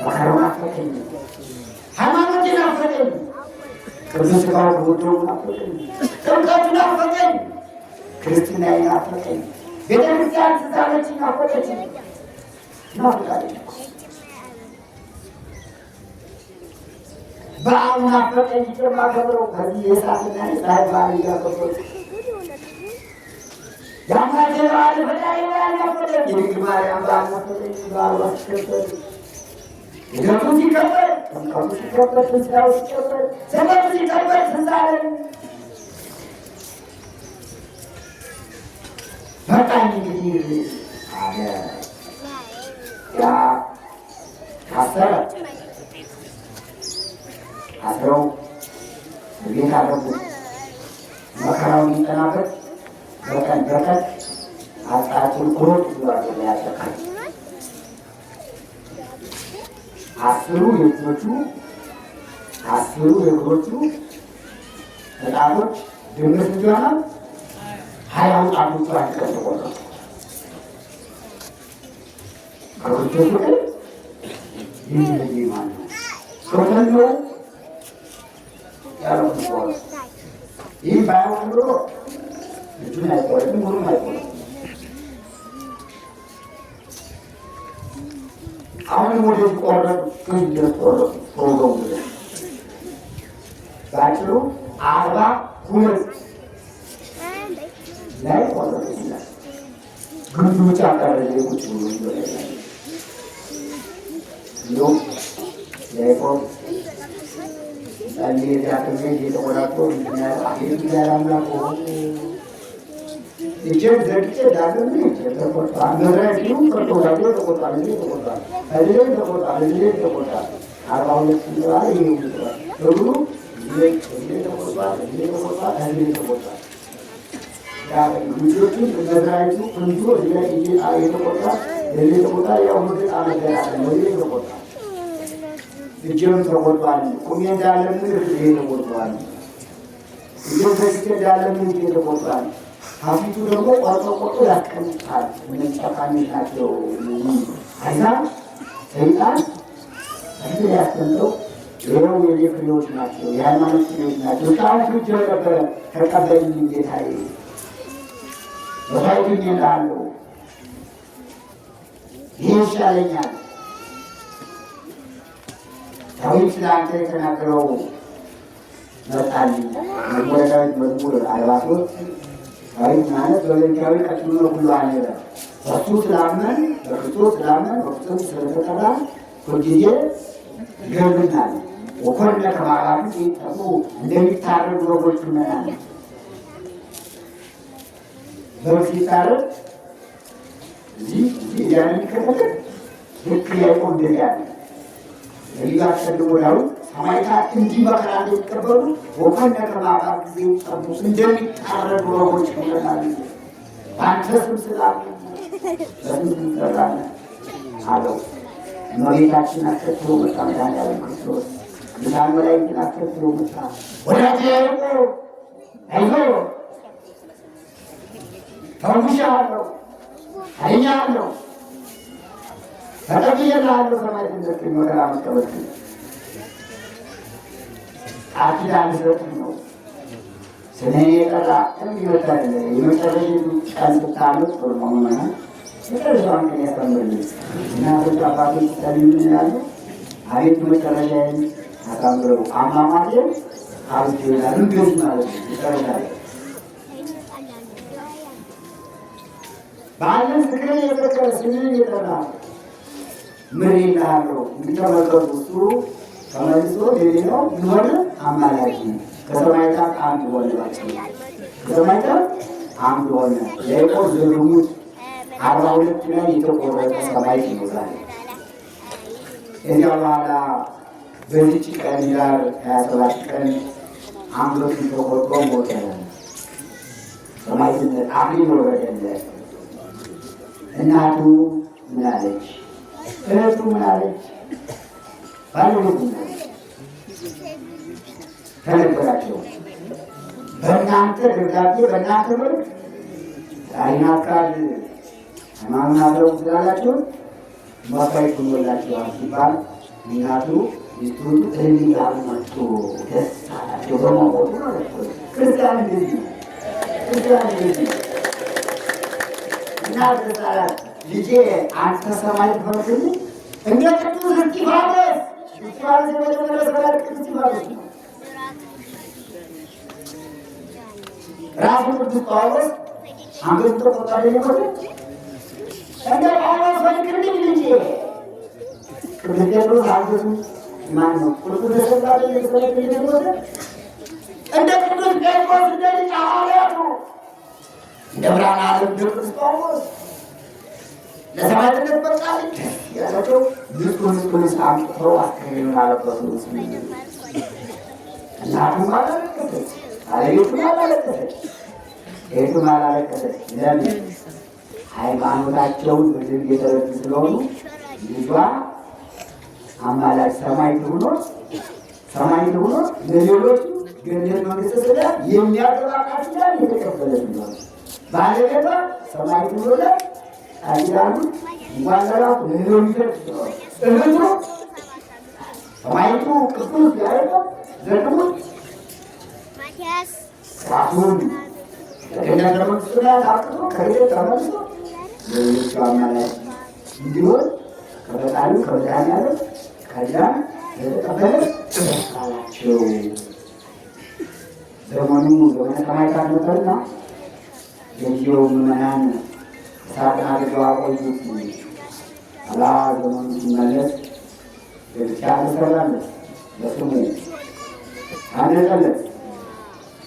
መከራው ናፈቀኝ፣ ሃይማኖቴ ናፈቀኝ፣ ቅዱስ ሥጋው ክቡር ናፈቀኝ፣ ጥምቀቱ ናፈቀኝ፣ ክርስትና ናፈቀኝ፣ ቤተክርስቲያን ትዛለች ናፈቀች ናፍቃለች። በዓሉ ናፈቀኝ የማከብረው ከዚህ የእሳትና የፀሐይ በዓል እያከበሩ የአምላኬ በዓል ፈጣሪ በዓል ናፈቀኝ። የድንግል ማርያም በዓል ናፈቀኝ። በዓሉ ሲከበር ልደቱ ሲከበር ጥምቀቱ ሲከበር ትንሣኤው ሲከበር ዘመኑ ሲከበር ትዝ አለኝ። በቃኝ እንግዲህ አለ ያ ታሰረ። አስረው ቤት አገቡ። መከራው የሚጠናበት በቀን በቀን አጣቱን ቁሮጥ ብሏል ያጠቃል። 10 የእጆቹ 10 የእግሮቹ ጣቶች ድምር ሲሆና 20 ጣቶቹ አንቀር ተቆረጡ። ከክርስቶስ ግን ይህ ልጅ ማለት ነው ሶተን ነው ያለው ነው። ይህ ባይሆን ብሎ እጁን አይቆረጥም፣ ሁሉም አይቆረጥም። አሁንም ወደ ቆረጡ ግን ቆረጡ ፕሮግራሙ ባጭሩ 42 ላይ ቆረጡ ይላል። ግንዱ ብቻ ቀረ ቁጭ ብሎ ይበላል። እንደውም ያዕቆብ ጸልዬ ዳግሜ እየተቆራቆ ያላምላኮ እጄን ዘግቼ ዳግሜ ተቆጣ መድረኪው ተቆጣ ተቆጣ ተቆጣ እዚህ ተቆጣ እዚህ ተቆጣ 42 ሲባል ይሄ ይጥራል ሁሉ እዚህ ተቆጣ እዚህ ተቆጣ እዚህ ተቆጣ ያ ልጆቹ መድረኪቱ እንዶ እዚህ የተቆጣ እዚህ ተቆጣ ያው ምድር አመደራለ ነው እዚህ ተቆጣ እጅም ተቆጣል። ቁሜ እንዳለም እዚህ ተቆጣል። እጅም ተስከ እንዳለም እዚህ ተቆጣል። ሀፊቱ ደግሞ ቆርጦ ያስቀምጣል። ምን ጨካኝ ናቸው አይዛ ሰይጣን እዚህ ያስቀምጠው የው የፍሬዎች ናቸው፣ የሃይማኖት ፍሬዎች ናቸው። ታው ፍሬ ነበረ ተቀበልኝ ጌታዬ በፋይቱኝ እንዳለው ይህ ይሻለኛል። ዳዊት ስለአንተ የተናገረው መጣልኝ። መዝሙረ ዳዊት መዝሙር 43 ዳዊት ማለት በወንጌላዊ ቀጥሎ ሁሉ አለ። በሱ ስላመን በክርስቶስ ስላመን በክርስቶስ ስለተጠራ ሁልጊዜ ይገርምናል። ወኮነ ከማራቱ ሲጠፉ እንደሚታረዱ በጎች ሆነናል። በግ ሲታረድ ያን ይከተል ልክ ያዕቆብ እንደዚያ ነቢዩ አስቀድሞ ዳዊት ሰማዕታት እንዲህ መከራ እንደሚቀበሉ ወኮነ ከማዕበል ጊዜ ጠቡ እንደሚታረዱ በጎች ሆነናል። በአንተ ስም ስላለ በስም እንጠራለን አለው። እመቤታችን አስከትሎ መጣ። መድኃኒዓለም ክርስቶስ ቅዱሳን መላእክትን አስከትሎ መጣ። ወዳጄ ያዕቆብ አይዞህ ፈውሼሃለሁ፣ አድኜሃለሁ፣ ተቀብዬልሃለሁ። ሰማዕትነት መከራ መቀበል ቃል ኪዳን ልሰጥህ ነው። ስለ እኔ የጠራ የሚወታል የመጨረሻ ቀን ስታምጥ ጥሩ ነው። ምዕመናን መጨረሻውን ቀን ያስተምርልኝ። እናቶች አባቶች ጸልዩ ያሉ አቤቱ መጨረሻዬን አሳምረው አሟሟቴን አብጅ ይላል። እንደዚህ ማለት ነው። መጨረሻ በዓለም ፍቅርን የዘከረ ስምህን የጠራ ምሬልሃለሁ። እንዲተመልከቱ እሱ ተመልሶ የሌላው ቢሆን አማላጅ ከሰማዕታት አንዱ ሆነ። ከሰማዕታት አንዱ ሆነ። ያዕቆብ ዘግሙት 42 ላይ የተቆረጠ ሰማዕት ይኖራል። ከዚያ በኋላ በዚች ቀን ይላል 27 ቀን አንገቱን ተቆርጦ ሞተ። ሰማዕትነት አክሊል ወረደለት። እናቱ ምን አለች? እህቱ ምን አለች? ባለቤቱ ምን አለች? ተነገራቸው። በእናንተ ደብዳቤ በእናንተ መልክ አይናት ቃል ሃይማኖት አብረው ስላላቸው መስዋዕት ሆኖላቸዋል ሲባል እናቱ ሚስቱን እልል ያሉ መጡ። ደስ አላቸው በማወቁ ማለት ነው። ክርስቲያን እንደዚህ ነው። ክርስቲያን እንደዚህ ነው። እና ደስ አላት። ልጄ አንተ ሰማዕት ሆንክልኝ እንደ ቅዱስ እስጢፋኖስ። እስጢፋኖስ የመጀመሪያ ሰማዕት ቅዱስ እስጢፋኖስ ነው። ራሱ ቅዱስ ጳውሎስ አንገቱ ተቆርጦ የሞተ እንደ ጳውሎስ ሆንክልኝ ልጄ። ቅዱስ ጴጥሮስ አንገቱ ማን ነው ቁልቁ ተሰባሪ የሰለኝ የሞተ እንደ ቅዱስ ጴጥሮስ እንደ ሊቀ ሐዋርያቱ እንደ ብርሃነ ዓለም ቅዱስ ጳውሎስ ለሰማዕትነት በቃ ያላቸው ንጹህ አምጥተው አስከሬኑን አለበሱት። እናቱም አላለቀሰች፣ ባለቤቱም አላለቀሰች፣ እህቱም አላለቀሰች። ለምን? ሃይማኖታቸውን በደንብ የተረዱ ስለሆኑ ልጇ አማላጅ ሰማዕት ሆኖ ለሌሎች ገነት መንግሥተ ሰማያት የሚያገባ ቃል ኪዳን የተቀበለች ነው። ባለቤቷ ሰማዕት ሆኖ አዲራሉ ዋናው ለሎሚት እህቱ ሰማዕቱ ቅዱስ ያዕቆብ ዘግሙት ማቲያስ ራሱን ለገነት መንግሥተ ሰማያት አቅቶ ከቤት ተመልሶ ለሌሎች አማላጅ እንዲሆን ከፈጣሪው ከመድኃኒዓለም ከዚያም ለተቀበለ አላቸው። ዘመኑ ዘመነ ሰማዕታት ነበርና የጊዜው ምዕመናን ሳጥን አድርገው አቆዩት። አላ ዘመኑ ሲመለስ ቤተክርስቲያን ተሰራለት፣ በስሙ አነጸለት፣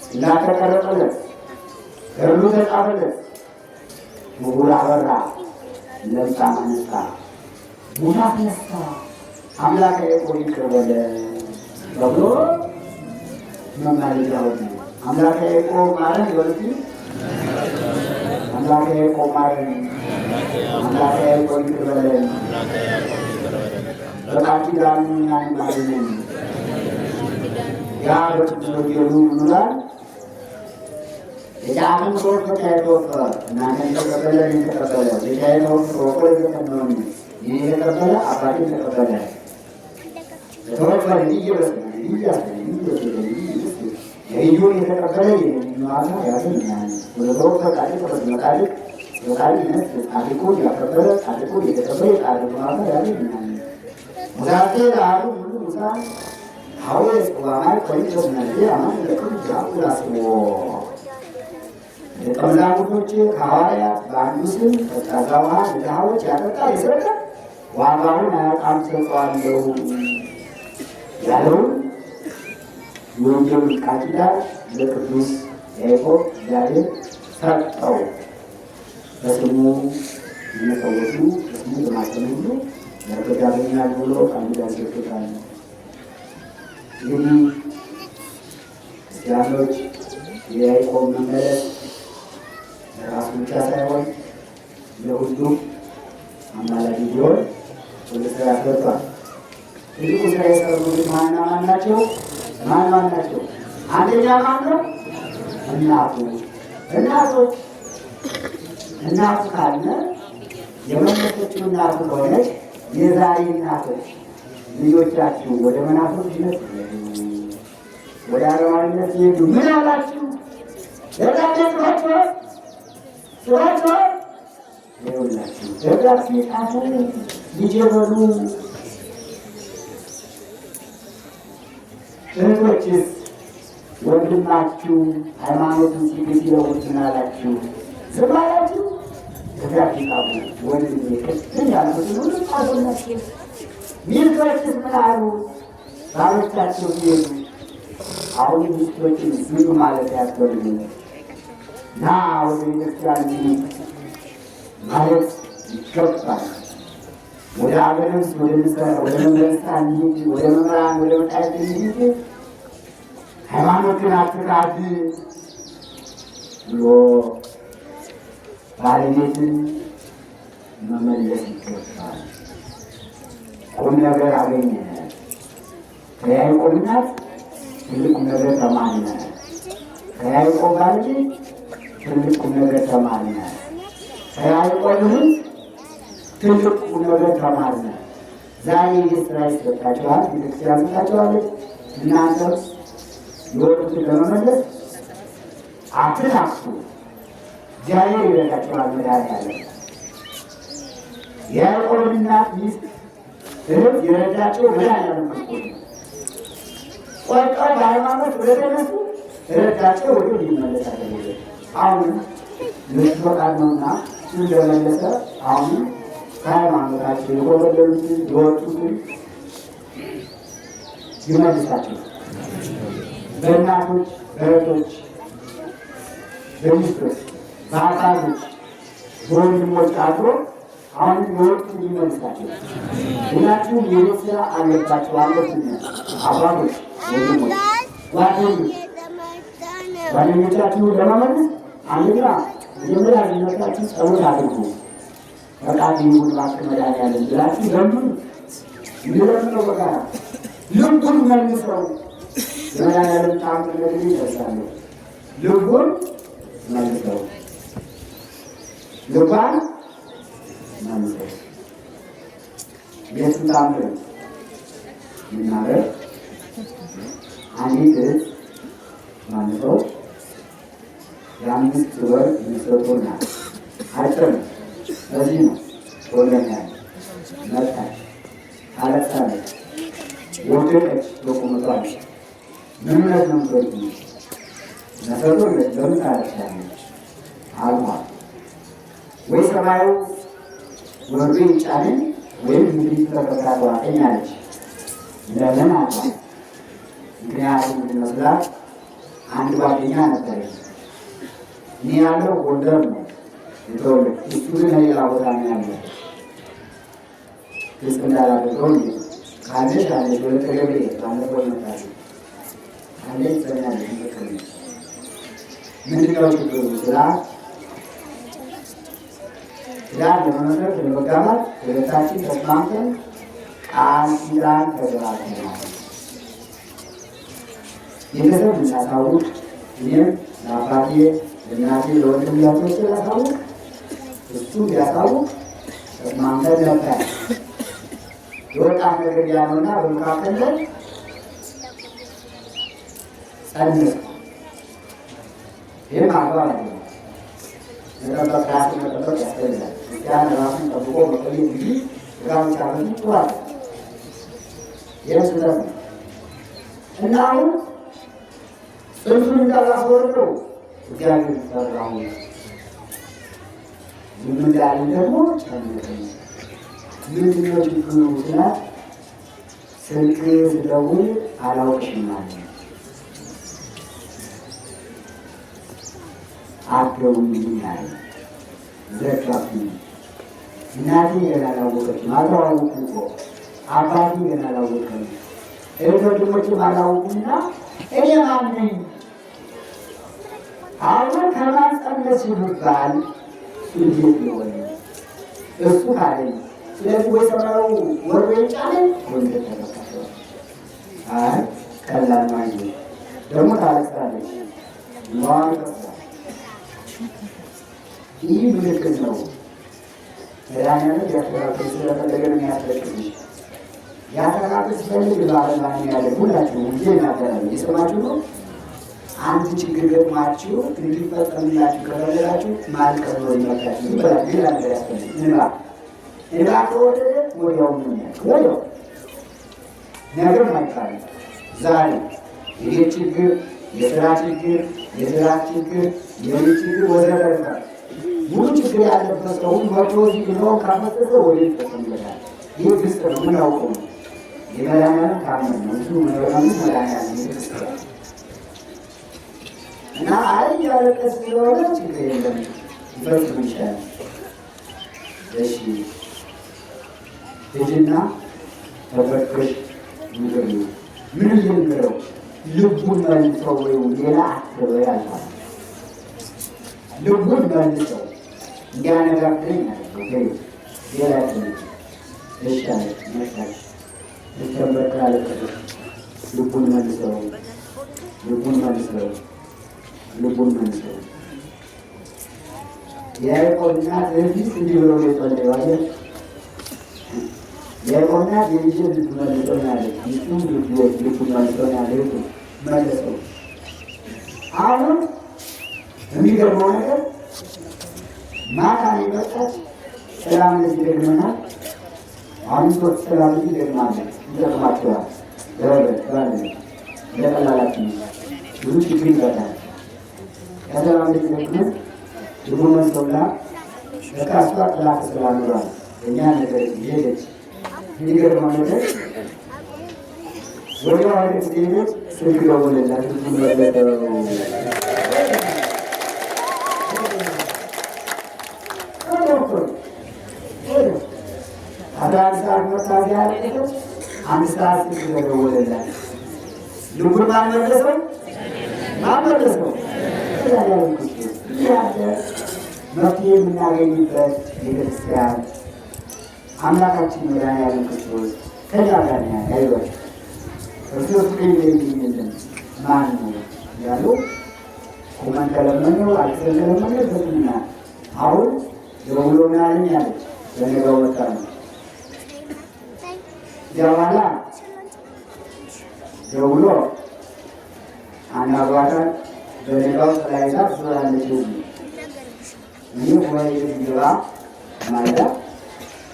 ጽላት ተቀረጸለት፣ ገድሉ ተጻፈለት። ምሁር አበራ፣ ለምጻም አነጻ፣ ሙት አስነሳ። አምላከ ያዕቆብ ይቅር በለን ተብሎ መማለጃው አምላከ ያዕቆብ ማለት ይወልድ አምላከ ያዕቆብ ማለት አምላከ ያዕቆብ ይቅር በለን በቃል ኪዳኑ እኛን ማለልን። ያ በቅዱስ ወንጌሉ ምንላል? የጫፍን ሰዎች በታይቶፈ እናንተን ተቀበለ ተቀበለ የታይቶፈ ወቆ የተቀበለ ይህ የተቀበለ አባቴ ተቀበለ ተወፈረ ይየበስ ይዩን የተቀበለ ይማና ያገኛል። ወደ ተወፈቃለ ተቀበለ ወቃል ይነት አጥቆ ያከበረ አጥቆ የተቀበለ አጥቆ ያገኛል። ሙዛቴ ዳሩ ሁሉ ሙዛ ሐዋርያት ወማይ ቆይቶስ ነበር አማን ለቅዱስ ያቁላስዎ ለቀላውቶች ሐዋርያት በአንዱ ስም ቀዝቃዛ ውሃ ለድሃዎች ያጠጣ የሰጠ ዋጋውን አያጣም ሰጠዋለሁ ያለውን የወንጌል ቃል ኪዳን ለቅዱስ ያዕቆብ እግዚአብሔር ሰጠው። በስሙ እነሰዎቹ እስሙ በማሰብ ሁሉ በረከት ያገኛል ብሎ ቃል ኪዳን ገብቶታል። እንግዲህ ክርስቲያኖች የያዕቆብ መመለስ ለራሱ ብቻ ሳይሆን ለሁሉም አማላጅ ቢሆን ወደ ስራ ያስገባል። ትልቁ ስራ የሰሩት ማን ናቸው? ማን ናቸው? አንደኛ ማን ነው? እናቱ። እናቱ ካለ የመለሰችው እናቱ ከሆነች የዛሬ እናቶች ልጆቻችሁ ወደ መናፍቅነት ወደ አረማዊነት ሲሄዱ ምን አላችሁ? ደብዳቤ ጽፋችሁ ይኸውላችሁ ደብዳቤ ጻፉ፣ ልጅ በሉ። እህቶችስ ወንድማችሁ ሃይማኖትን ሲለውጥ ምን አላችሁ? ዝም አላችሁ? ደብዳቤ ጻፉ። ወንድሜ ቅድም ያልኩትን ሁሉ ጻፉላችሁ። ሚስቶችስ ምን አሉ? ባሎቻቸው ሲሄዱ አሁን ሚስቶችን ዝም ማለት ያስፈልግ ና ወደ ቤተክርስቲያን ማለት ይገባል። ወደ አገርስ ወደ መንግስታን እንጂ ወደ መምህራን ወደ መጣይት እንጂ ሃይማኖትን አትካድ ብሎ ባለቤትን መመለስ ይገባል። ቁም ነገር አገኘ። ከያዕቆብ እናት ትልቁ ነገር ተማርነ። ከያዕቆብ ባለቤት ትልቁ ነገር ተማርነ። ከያዕቆብ ትልቁ ነገር ተማርነ። ዛሬ ስራ ይሰጣችኋል፣ ቤተክርስቲያን ትሰጣችኋለች። እናንተ የወጡትን ለመመለስ አትናፍሱ። እግዚአብሔር ይረዳችኋል። መድኃኒዓለም የያዕቆብ እናት ሚስት እህት የረዳቸው መድኃኒዓለም ክርስቶስ ነው። ቆርጠው በሃይማኖት ወደ ተነሱ ረዳቸው ወደ ሊመለስ አደረገ። አሁን ለሱ ፈቃድ ነውና እንደመለሰ አሁን ከሃይማኖታቸው የጎበለሉትን የወጡትን ይመልሳቸው። በእናቶች በእህቶች በሚስቶች በአባቶች በወንድሞች አድሮ አሁን የወጡትን ይመልሳቸው። ሁላችሁም የቤት ስራ አለባቸው። አለብን አባቶች ወንድሞች ጓደኞቻችሁን ለመመለስ አንደኛ መጀመሪያ ሊመጣችሁ ጸሎት አድርጉ። ፈቃድ ይሁን እባክህ መድኃኒዓለም ብላችሁ ለምን ይለምነው በጋራ ልቡን መልሰው የመድኃኒዓለም ተአምር ነገር ይደርሳሉ። ልቡን መልሰው ልባን መልሰው የሱን ተአምር ይናገር አንዲት እህት ማንሰው የአምስት ወር ሚስቶና አጭር በዚህ ነው ወለኛ መጣች፣ አለቅሳለች፣ ወደቀች በቁመቷ። ምንነት ነው ምትወድ ነሰቶ ለምን ታለቅሳለች አልኳት። ወይ ሰማዩ ወርዶ ይጫንን ወይም እንግዲህ ተፈጥራ ተዋጠኛለች ለምን አልኳት። ምክንያቱም እንድመስላት አንድ ጓደኛ ነበረኝ። እኔ ያለው ጎንደር ነው የተወለድኩት፣ እሱ ግን ሌላ ቦታ ነው ያለው። ግልጽ እንዳላደርገው እንጂ ካለች አለች ወደ ተገበ ባለፈው ይመጣል ካለች ሰኛለች ምክር ምንድነው ችግሩ ስላ ትዳር ለመመስረት ለመጋባት ሁለታችን ተስማምተን ቃል ኪዳን ተገባብተናል። ቤተሰብ እናሳውቅ፣ እኔም ለአባቴ ለእናቴ ለወንድም ያቶች ላሳውቅ፣ እሱ ሊያሳውቅ ተስማምተን ነበር። የወጣት ነገር ያለውና በመካከል ላይ ጸንስ ይህም አግባብ አለ። መጠበቅ ራስን መጠበቅ ያስፈልጋል። ክርስቲያን ራሱን ጠብቆ መቆየት እንጂ ጋብቻ በዚህ ጥሩ አለ። ይህ ስህተት ነው እና አሁን ጽንሱን እንዳላስወርደው እግዚአብሔር ሰራሁ። ዝም እንዳለኝ ደግሞ ጨነቀኝ። ምንድነው ችግሩ ስላት ስልክ ስደውል አላውቅሽም አለኝ። አትደውይልኝ አለኝ። ዘጋብኝ። እናቴ ገና አላወቀችም፣ አልተዋወቁም እኮ አባቴ ገና አላወቀም፣ እህት ወንድሞቼም አላወቁምና እኔ ማን ነኝ? አሁን ከማን ጸነስሽ ብባል እንዴት ይሆን? እሱ ካለኝ ስለዚህ ወይ ሰማዩ ወርዶ ይጫነኝ ወይ ተተከፈለ። አይ ቀላል ማለት ደግሞ ታለቅሳለች። ይህ ምልክት ነው። መድኃኒዓለም ያስተካክል ስለፈለገ ነው የሚያስለቅስሽ። ያስተካክል ሲፈልግ በዓለማን ያለ ሁላችሁም ጊዜ እናገራለን። የሰማችሁ ነው። አንድ ችግር ገጥሟችሁ እንዲፈጸምላችሁ ከፈለጋችሁ ማልቀስ ነው ይመጣችሁ። ይበላል ሌላ ነገር ያስፈልግ እንባ ከወደደ ወዲያው ወዲያው ነገር አይባልም። ዛሬ ይሄ ችግር የስራ ችግር፣ የስራ ችግር፣ የቤት ችግር ወዘተረፈ ሙሉ ችግር ያለበት ሰው መቶ ቢሆን ካፈሰሰ ወደ ይፈጸምበታል። ይህ ግልጽ ነው፣ የምናውቀው ነው። የመድኃኒዓለም ታመን ነው እሱ መድኃኒዓለም ይመስላል እና አይ ያለቀስ ስለሆነ ችግር የለም ይፈጽም ይችላል። እሺ ልጅና ተፈክሽ ምክር ምን ልንገረው? ልቡን መልሰው ወይ ሌላ አትበው ያልፋል። ልቡን መልሰው እንዲያነጋግረኝ አድርገው ሌላ ትምህርት ይሻለ መጣች ልተበከራለ ልቡን መልሰው ልቡን መልሰው ልቡን መልሰው ያዕቆብና እህት እንዲህ ብለው የጸለዩ አየህ። ያዕቆብና የልጅን ልብ መልሰው ያለች ሚስቱም ልቡን መልሰው ያለች መለሰው። አሁን የሚገርመው ነገር ማታ የመጣች ሰላም ልጅ ደግመናል። አሁን ሶስት ሰላም ልጅ ደግማለን ይጠቅማቸዋል። ለቀላላችን ብዙ ችግር ይፈታል። ከሰላም ልጅ ደግመን ልቡን መልሰውላ በቃሷ ጥላት ስላኑሯል እኛ ነገር ሄደች። የሚገርመው ነገር ወዲያው አይነት ሄደች። ስልክ ደወለላት ልቡን መለሰው አንድ ሰዓት መሳሪያ ያለች አንድ ሰዓት ስልክ ደወለላት። ልቡን ማን መለሰው? ማን መለሰው? ያለ መፍትሄ የምናገኝበት ቤተክርስቲያን አምላካችን መድኃኒዓለም ክርስቶስ ከዛ ጋር ያይወት ክርስቶስ የለም ማን ነው ያሉ ቁመን ከለመነው አልሰን ከለመነው በጥና አሁን ደውሎናልኝ ያለች በነጋው ወጣ ነው ያዋላ ደውሎ አናባታን በነጋው ተላይዛ ሱራለች ይህ ወይ ግራ ማለዳ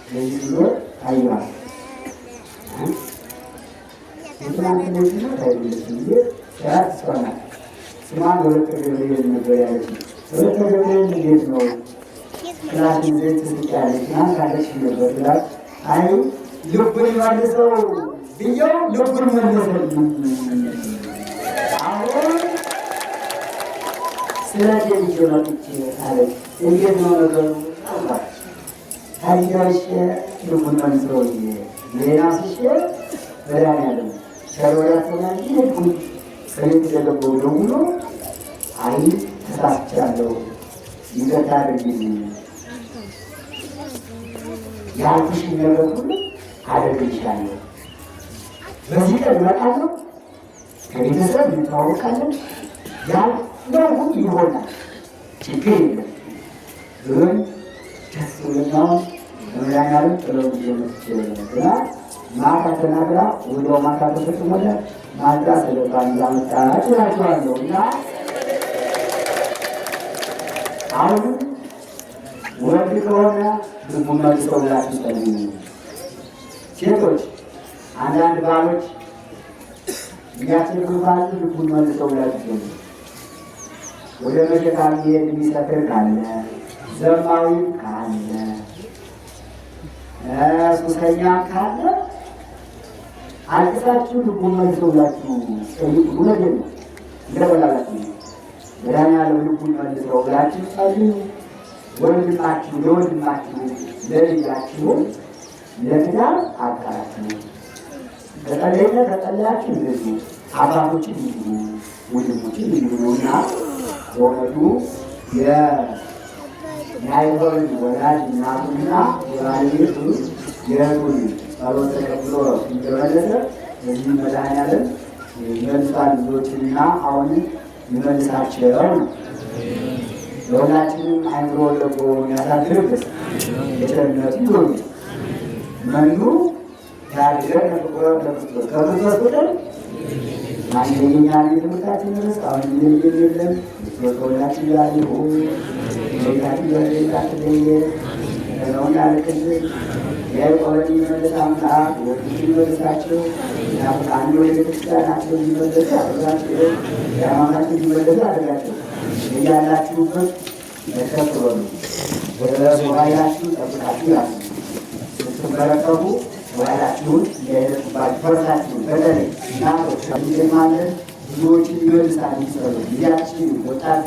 ለዚህ ብሎ ታይዋል። የትናንት ልጅ ነው ታይልሽ እንጂ ሻት ሶና ስማን ወለተ ገብርኤል ነበር ያለች። ወለተ ገብርኤል እንዴት ነው ክላስ እንዴት ትጫለች? ማን ካለች ነበር ብላት አይ ልቡን መልሰው ብየው ልቡን መልሰው አሁን ስለዚህ ይጀምራች አለች። እንዴት ነው ነገሩ? ታይዳሽ ልቡን መልሰው ሌላ ሲሽ በዳን ያለ ሸሮያቶና ይልኩ ከቤት ተገበው ደውሎ አይ ተሳስቻለሁ ይቅርታ አድርጊልኝ ያልኩሽ ነገር ሁሉ አደርግልሻለሁ። በዚህ ቀን እመጣለሁ፣ ከቤተሰብ እንተዋወቃለን፣ ያልነው ሁሉ ይሆናል፣ ችግር የለም ብሎኝ ደስ ብሎኛል። በመድኃኒዓለም ጥለው ጊዜ ማታ ተናግራ ወዲያው ማታ ተፈጽሞላት ማታ ስለባን ዛመጣች እላችኋለሁ። እና አሁን ወንድ ከሆነ ልቡን መልሰው ብላችሁ ጸልዩ። ሴቶች አንዳንድ ባሎች የሚያስቸግሩ ካሉ ልቡን መልሰው ብላችሁ ጸልዩ። ወደ መሸታ የሚሄድ የሚሰክር ካለ ዘማዊም ካለ ሱሰኛ ካለ አልቅሳችሁ ልቡን መልሰው ብላችሁ ጸልዩ። እውነቴን ነው እንደበላላችሁ መድኃኒዓለም ልቡን መልሰው ብላችሁ ጸልዩ። ለወንድማችሁ ለልጃችሁ ለትዳር አጋራችሁ ከጸለያችሁ እንደዚህ አባቶችን ይዙ ወንድሞችን ይዙ ነውና በእውነቱ የያዕቆብን ወላጅ እናቱንና የባለቤቱን የእህቱን ጸሎት ተቀብሎ እንደመለሰ በዚህ መድኃኒዓለም ይመልሳል ልጆችንና አሁንም ይመልሳቸው ነው። ለሁላችንም አይምሮ ለቦ የሚያሳድርበት የቸርነቱ ይሁን። መኑ ያድገን ለክርስቶስ ከክርስቶስ ቁጥር አንደኛ ትምህርታችን ርስ አሁን የለም ከሁላችን ጋር ይሁን። ቤታችን በቤታችን ነውና ልክል ያዕቆብን የሚመልስ አምላክ ወንዶችን ይመልሳቸው። አንድ ወደ ቤተክርስቲያናቸው እንዲመለሱ ያደርጋቸው። የሃይማኖታቸው እንዲመለሱ ያደርጋቸው። እያላችሁበት ከፍ በሉ። ጉባኤያችሁ ጠብቃችሁ ያሉ ስትበረከቡ ጉባኤያችሁን እንዳይደርስባችሁ ፈርሳችሁን በተለይ እናቶች ይገማለን ብዙዎችን ይመልሳል ይሰሩ ልጃችን ወጣት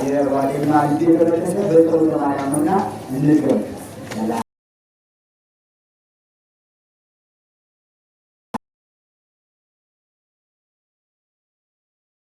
የባዴማ ልጅ የተመለሰ በጸሎተ ማርያምና እንድገም